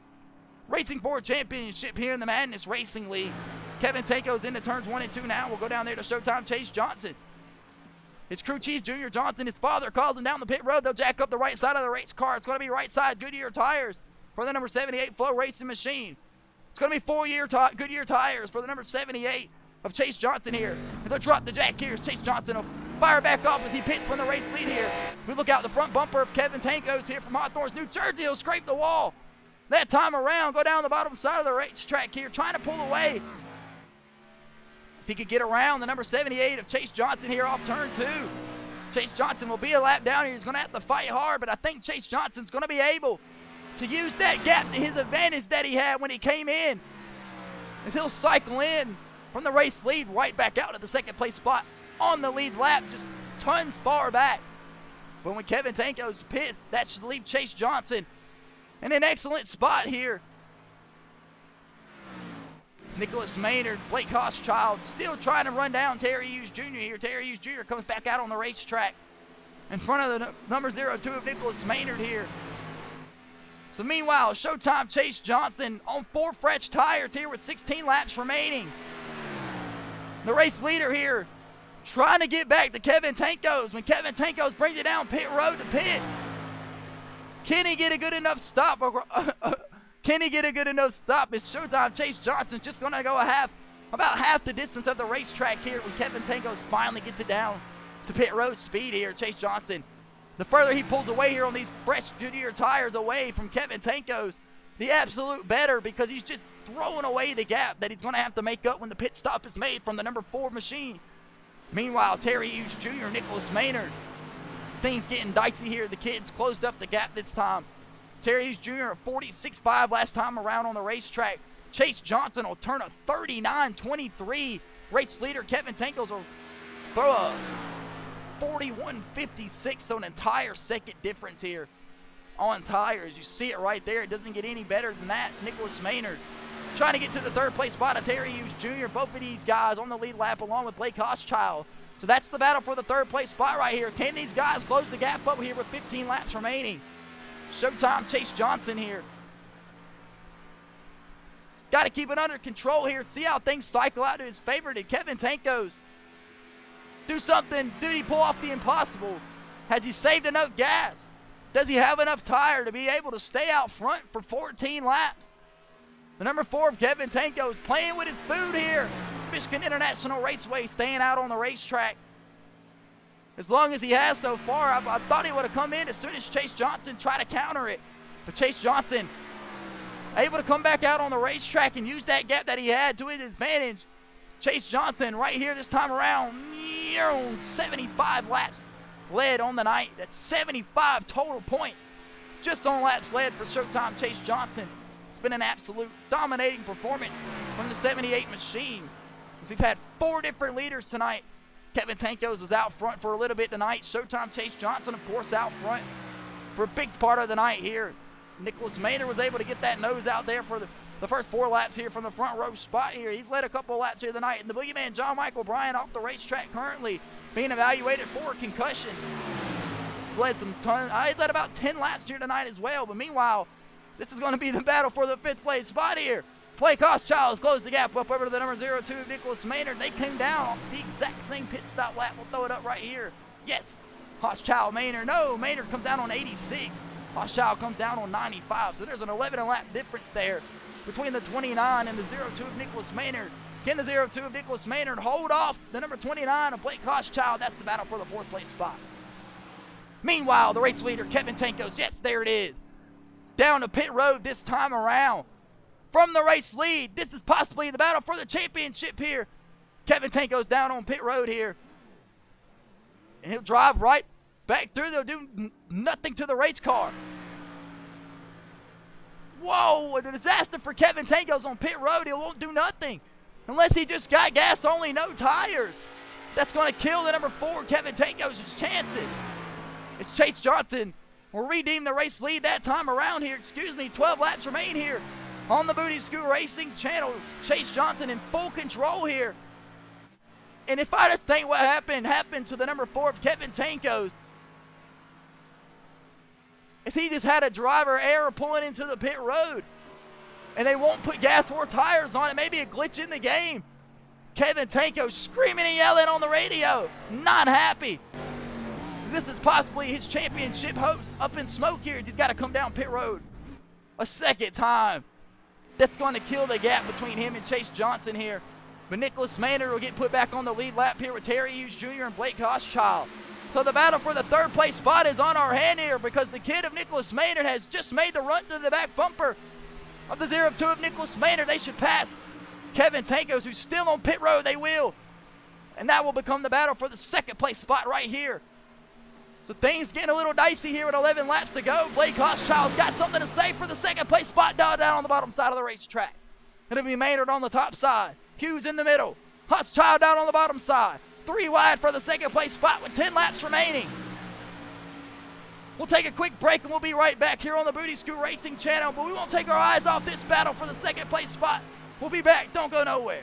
racing for a championship here in the Madness Racing League. Kevin Tankos into turns 1 and 2 now. We'll go down there to Showtime Chase Johnson. His crew chief, Junior Johnson, his father calls him down the pit road. They'll jack up the right side of the race car. It's going to be right side Goodyear tires for the number 78 Flow Racing machine. It's going to be Goodyear tires for the number 78 of Chase Johnson here. And they'll drop the jack here as Chase Johnson will fire back off as he pits from the race lead here. We look out the front bumper of Kevin Tankos here from Hawthorne's, New Jersey. He'll scrape the wall. That time around, go down the bottom side of the racetrack here, trying to pull away. If he could get around the number 78 of Chase Johnson here off turn 2. Chase Johnson will be a lap down here. He's going to have to fight hard, but I think Chase Johnson's going to be able to use that gap to his advantage that he had when he came in, as he'll cycle in from the race lead right back out to the 2nd place spot on the lead lap, just tons far back. But when Kevin Tankos pits, that should leave Chase Johnson in an excellent spot here. Nicholas Maynard, Blake Koschchild, still trying to run down Terry Hughes Jr. here. Terry Hughes Jr. comes back out on the racetrack in front of the number 02 of Nicholas Maynard here. So meanwhile, Showtime Chase Johnson on 4 fresh tires here with 16 laps remaining. The race leader here trying to get back to Kevin Tankos. When Kevin Tankos brings it down pit road to pit, can he get a good enough stop? Can he get a good enough stop? Is Showtime Chase Johnson just going to go a half about half the distance of the racetrack here when Kevin Tankos finally gets it down to pit road speed here. Chase Johnson, the further he pulls away here on these fresh Goodyear tires away from Kevin Tankos, the absolute better, because he's just throwing away the gap that he's going to have to make up when the pit stop is made from the number 4 machine. Meanwhile, Terry Hughes Jr., Nicholas Maynard, things getting dicey here. The kids closed up the gap this time. Terry Hughes Jr. at 46.5 last time around on the racetrack. Chase Johnson will turn a 39.23. Race leader Kevin Tankos will throw a 41.56, so an entire second difference here on tires. You see it right there. It doesn't get any better than that. Nicholas Maynard trying to get to the third place spot of Terry Hughes Jr. Both of these guys on the lead lap along with Blake Hochschild. So that's the battle for the third place spot right here. Can these guys close the gap up here with 15 laps remaining? Showtime Chase Johnson here. Got to keep it under control here. See how things cycle out to his favor. Did Kevin Tankos do something? Did he pull off the impossible? Has he saved enough gas? Does he have enough tire to be able to stay out front for 14 laps? The number 4 of Kevin Tankos playing with his food here. Michigan International Raceway staying out on the racetrack as long as he has so far. I thought he would have come in as soon as Chase Johnson tried to counter it. But Chase Johnson able to come back out on the racetrack and use that gap that he had to his advantage. Chase Johnson right here this time around, 75 laps led on the night. That's 75 total points just on laps led for Showtime Chase Johnson. It's been an absolute dominating performance from the 78 machine. We've had 4 different leaders tonight. Kevin Tankos was out front for a little bit tonight. Showtime Chase Johnson, of course, out front for a big part of the night here. Nicholas Maynard was able to get that nose out there for the first 4 laps here from the front row spot here. He's led a couple of laps here tonight. And the boogeyman, John Michael Bryan, off the racetrack currently being evaluated for concussion. He's led about 10 laps here tonight as well. But meanwhile, this is going to be the battle for the 5th place spot here. Blake Hochschild has closed the gap up over to the number 02 of Nicholas Maynard. They came down on the exact same pit stop lap. We'll throw it up right here. Yes, Hochschild, Maynard. No, Maynard comes down on 86. Hochschild comes down on 95. So there's an 11 lap difference there between the 29 and the 02 of Nicholas Maynard. Can the 02 of Nicholas Maynard hold off the number 29 of Blake Hochschild? That's the battle for the 4th place spot. Meanwhile, the race leader, Kevin Tankos, yes, there it is. Down to pit road this time around. From the race lead, this is possibly the battle for the championship here. Kevin Tankos down on pit road here. And he'll drive right back through. They'll do nothing to the race car. Whoa, a disaster for Kevin Tankos on pit road. He won't do nothing unless he just got gas only, no tires. That's going to kill the number 4, Kevin Tankos' chances. It's Chase Johnson will redeem the race lead that time around here. 12 laps remain here on the Booty Scoot Racing channel. Chase Johnson in full control here. And if I just think what happened to the number 4 of Kevin Tankos, is he just had a driver error pulling into the pit road. And they won't put gas or tires on it. Maybe a glitch in the game. Kevin Tankos screaming and yelling on the radio. Not happy. This is possibly his championship hopes up in smoke here. He's got to come down pit road a second time. That's going to kill the gap between him and Chase Johnson here. But Nicholas Maynard will get put back on the lead lap here with Terry Hughes Jr. and Blake Hochschild. So the battle for the 3rd place spot is on our hand here, because the kid of Nicholas Maynard has just made the run to the back bumper of the 02 of Nicholas Maynard. They should pass Kevin Tankos, who's still on pit road. They will. And that will become the battle for the 2nd place spot right here. So things getting a little dicey here with 11 laps to go. Blake Hochschild's got something to say for the 2nd place spot down on the bottom side of the racetrack. It'll be Maynard on the top side. Hughes in the middle. Hochschild down on the bottom side. 3 wide for the 2nd place spot with 10 laps remaining. We'll take a quick break and we'll be right back here on the Booty Scoot Racing channel. But we won't take our eyes off this battle for the 2nd place spot. We'll be back. Don't go nowhere.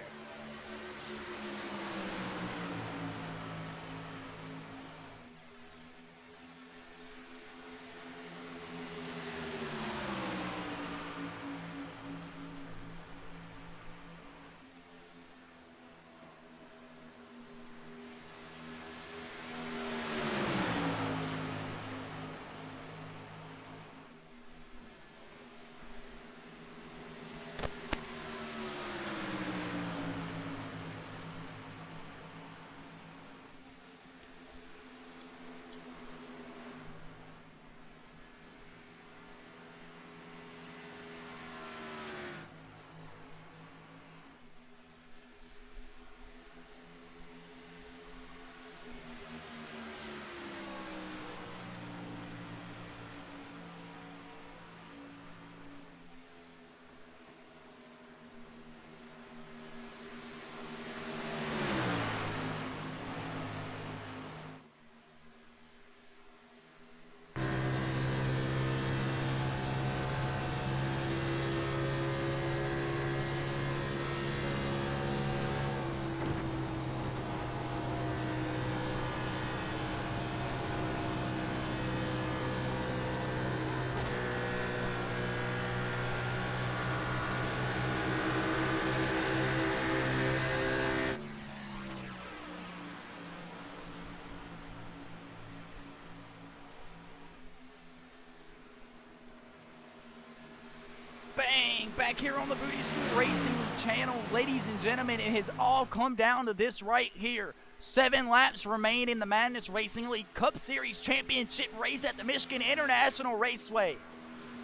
back here on the Booty Scoot Racing channel. Ladies and gentlemen, it has all come down to this right here. 7 laps remain in the Madness Racing League Cup Series Championship race at the Michigan International Raceway.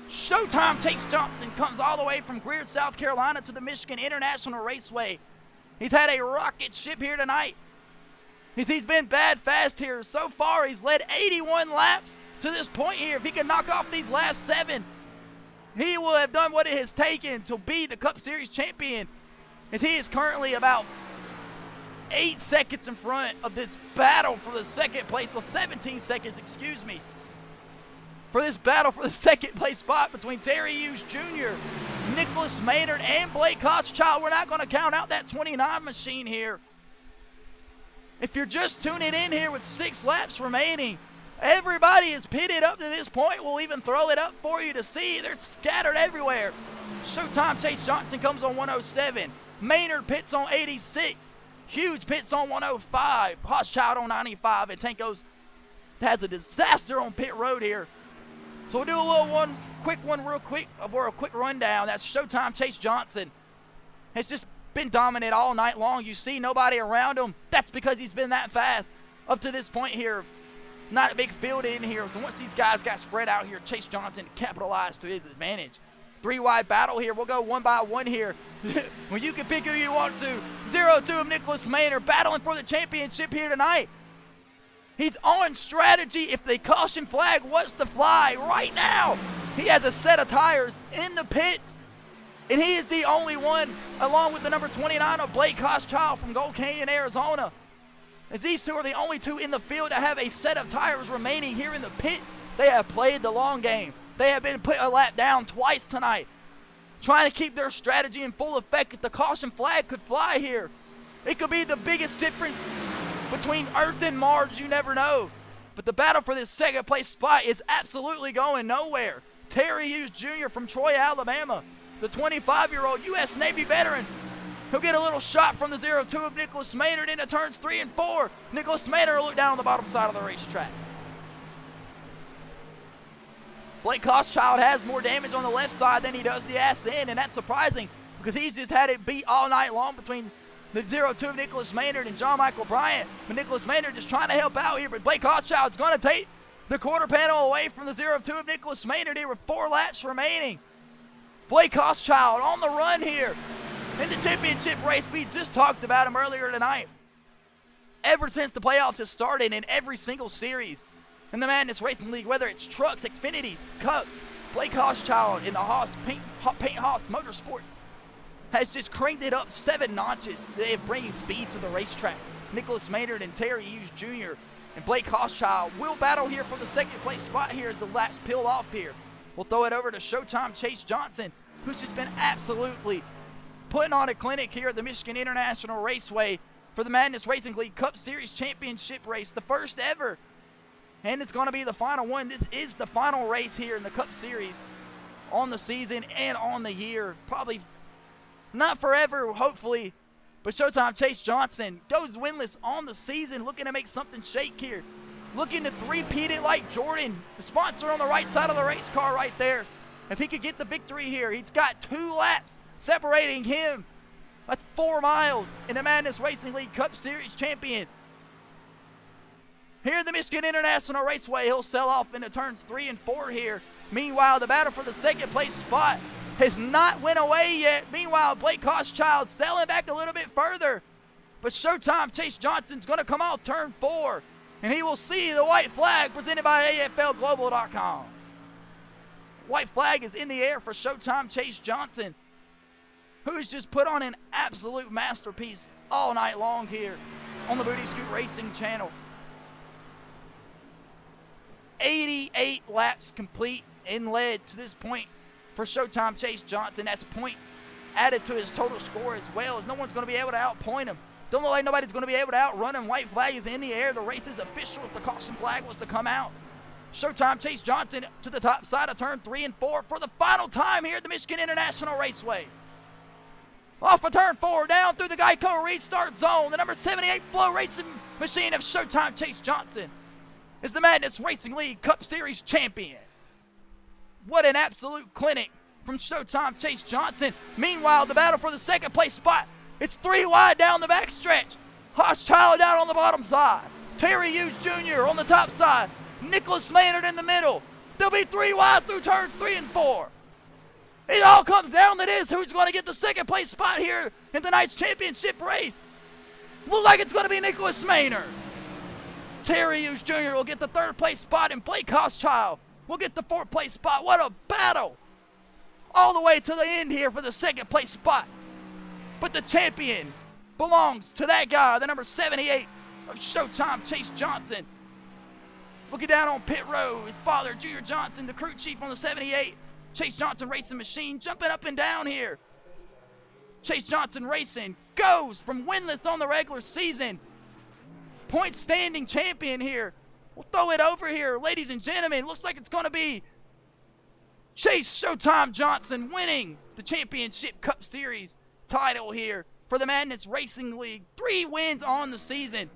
Showtime Chase Johnson comes all the way from Greer, South Carolina to the Michigan International Raceway. He's had a rocket ship here tonight. He's been bad fast here. So far, he's led 81 laps to this point here. If he can knock off these last 7, he will have done what it has taken to be the Cup Series champion, as he is currently about 8 seconds in front of this battle for the second place. Well, 17 seconds, excuse me. For this battle for the second place spot between Terry Hughes Jr., Nicholas Maynard, and Blake Hochschild. We're not going to count out that 29 machine here. If you're just tuning in here with 6 laps remaining, everybody is pitted up to this point. We'll even throw it up for you to see. They're scattered everywhere. Showtime Chase Johnson comes on 107. Maynard pits on 86. Hughes pits on 105. Hochschild on 95. And Tanko's has a disaster on pit road here. So we'll do a quick rundown. That's Showtime Chase Johnson. Has just been dominant all night long. You see nobody around him. That's because he's been that fast up to this point here. Not a big field in here. So once these guys got spread out here, Chase Johnson capitalized to his advantage. 3-wide battle here. We'll go one by one here. Well, you can pick who you want to. 0-2 of Nicholas Maynard battling for the championship here tonight. He's on strategy if the caution flag was to fly right now. He has a set of tires in the pits, and he is the only one, along with the number 29 of Blake Hochschild from Gold Canyon, Arizona. As these two are the only two in the field to have a set of tires remaining here in the pits. They have played the long game. They have been put a lap down twice tonight, trying to keep their strategy in full effect. If the caution flag could fly here, it could be the biggest difference between Earth and Mars. You never know. But the battle for this second place spot is absolutely going nowhere. Terry Hughes Jr. from Troy, Alabama, the 25-year-old U.S. Navy veteran. He'll get a little shot from the 0-2 of Nicholas Maynard into turns 3 and 4. Nicholas Maynard will look down on the bottom side of the racetrack. Blake Hochschild has more damage on the left side than he does the ass end, and that's surprising because he's just had it beat all night long between the 0-2 of Nicholas Maynard and John Michael Bryant. But Nicholas Maynard just trying to help out here, but Blake Hochschild's going to take the quarter panel away from the 0-2 of Nicholas Maynard here with 4 laps remaining. Blake Hochschild on the run here in the championship race. We just talked about him earlier tonight. Ever since the playoffs have started in every single series in the Madness Racing League, whether it's trucks, Xfinity, Cup, Blake Hochschild in the Paint Haas Motorsports has just cranked it up 7 notches. They are bringing speed to the racetrack. Nicholas Maynard and Terry Hughes Jr. and Blake Hochschild will battle here for the second place spot here as the laps peel off here. We'll throw it over to Showtime Chase Johnson, who's just been absolutely putting on a clinic here at the Michigan International Raceway for the Madness Racing League Cup Series Championship race, the first ever. And it's going to be the final one. This is the final race here in the Cup Series on the season and on the year. Probably not forever, hopefully. But Showtime Chase Johnson goes winless on the season, looking to make something shake here. Looking to three-peat it like Jordan, the sponsor on the right side of the race car right there. If he could get the victory here, he's got 2 laps separating him. That's 4 miles in the Madness Racing League Cup Series champion. Here in the Michigan International Raceway, he'll sell off into turns 3 and 4 here. Meanwhile, the battle for the second place spot has not went away yet. Meanwhile, Blake Hochschild selling back a little bit further. But Showtime Chase Johnson's going to come off turn 4. And he will see the white flag presented by AFLglobal.com. White flag is in the air for Showtime Chase Johnson, who's just put on an absolute masterpiece all night long here on the Booty Scoot Racing channel. 88 laps complete and led to this point for Showtime Chase Johnson. That's points added to his total score as well, as no one's going to be able to outpoint him. Don't look like nobody's going to be able to outrun him. White flag is in the air. The race is official if the caution flag was to come out. Showtime Chase Johnson to the top side of turn 3 and 4 for the final time here at the Michigan International Raceway. Off of turn 4, down through the Geico restart zone, the number 78 Flow Racing machine of Showtime Chase Johnson is the Madness Racing League Cup Series champion. What an absolute clinic from Showtime Chase Johnson. Meanwhile, the battle for the second place spot, it's 3 wide down the backstretch. Hochschild down on the bottom side. Terry Hughes Jr. on the top side. Nicholas Maynard in the middle. There'll be 3 wide through turns 3 and 4. It all comes down to this. Who's going to get the second place spot here in tonight's championship race? Looks like it's going to be Nicholas Maynard. Terry Hughes Jr. will get the 3rd place spot, and Blake Hochschild will get the 4th place spot. What a battle. All the way to the end here for the 2nd place spot. But the champion belongs to that guy, the number 78 of Showtime Chase Johnson. Looking down on pit row, his father, Junior Johnson, the crew chief on the 78. Chase Johnson Racing Machine jumping up and down here. Chase Johnson Racing goes from winless on the regular season. Point standing champion here. We'll throw it over here, ladies and gentlemen. Looks like it's going to be Chase Showtime Johnson winning the Championship Cup Series title here for the Madness Racing League. 3 wins on the season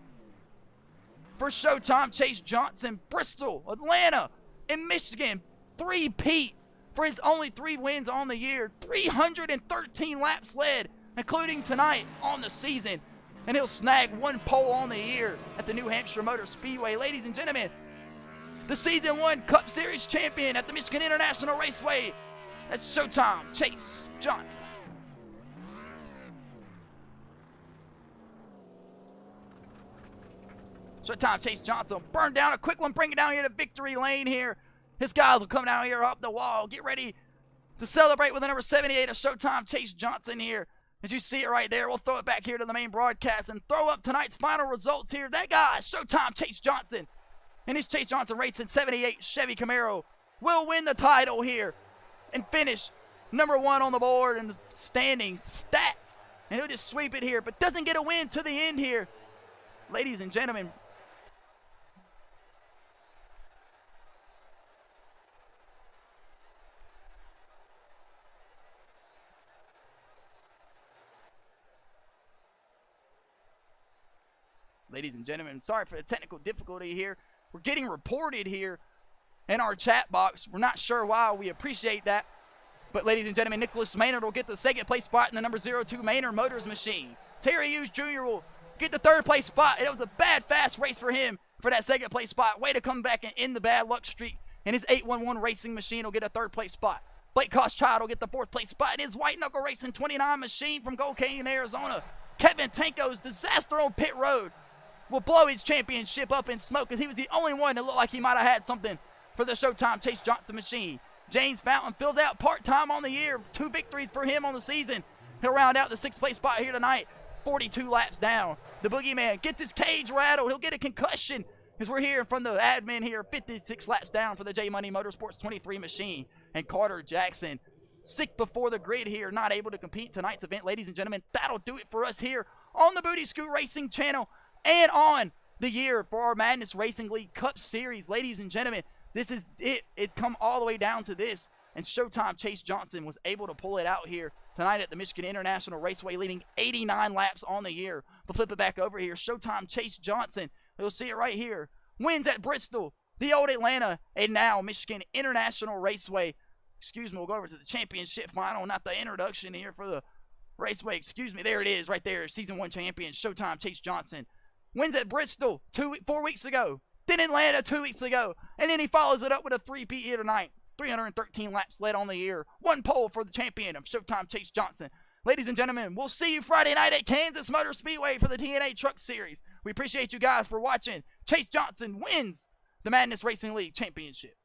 for Showtime Chase Johnson. Bristol, Atlanta, and Michigan. 3-peat for his only 3 wins on the year. 313 laps led, including tonight on the season. And he'll snag 1 pole on the year at the New Hampshire Motor Speedway. Ladies and gentlemen, the Season 1 Cup Series champion at the Michigan International Raceway. That's Showtime Chase Johnson. Showtime Chase Johnson burn down a quick one, bring it down here to victory lane here. His guys will come down here up the wall. Get ready to celebrate with the number 78 of Showtime Chase Johnson here. As you see it right there, we'll throw it back here to the main broadcast and throw up tonight's final results here. That guy, Showtime Chase Johnson, and his Chase Johnson Racing 78 Chevy Camaro will win the title here and finish number 1 on the board in the standings, stats. And he'll just sweep it here, but doesn't get a win to the end here. Ladies and gentlemen, sorry for the technical difficulty here. We're getting reported here in our chat box. We're not sure why. We appreciate that. But ladies and gentlemen, Nicholas Maynard will get the 2nd place spot in the number 02 Maynard Motors Machine. Terry Hughes Jr. will get the 3rd place spot. It was a bad, fast race for him for that 2nd place spot. Way to come back and end the bad luck streak. And his 811 Racing Machine will get a 3rd place spot. Blake Hochschild will get the 4th place spot. And his White Knuckle Racing 29 Machine from Gold Canyon, Arizona. Kevin Tanko's disaster on pit road will blow his championship up in smoke, because he was the only one that looked like he might have had something for the Showtime Chase Johnson Machine. James Fountain fills out part-time on the year. 2 victories for him on the season. He'll round out the 6th place spot here tonight. 42 laps down. The Boogeyman gets his cage rattled. He'll get a concussion, as we're hearing from the admin here. 56 laps down for the J Money Motorsports 23 Machine. And Carter Jackson, sick before the grid here, not able to compete tonight's event. Ladies and gentlemen, that'll do it for us here on the Booty Scoot Racing channel and on the year for our Madness Racing League Cup Series. Ladies and gentlemen, this is it. It come all the way down to this, and Showtime Chase Johnson was able to pull it out here tonight at the Michigan International Raceway, leading 89 laps on the year. But flip it back over here. Showtime Chase Johnson, you'll see it right here, wins at Bristol, the old Atlanta, and now Michigan International Raceway. We'll go over to the championship final, not the introduction here for the Raceway. There it is right there. Season 1 champion, Showtime Chase Johnson. Wins at Bristol 4 weeks ago. Then Atlanta 2 weeks ago. And then he follows it up with a 3-peat here tonight. 313 laps led on the year. 1 pole for the champion of Showtime Chase Johnson. Ladies and gentlemen, we'll see you Friday night at Kansas Motor Speedway for the TNA Truck Series. We appreciate you guys for watching. Chase Johnson wins the Madness Racing League Championship.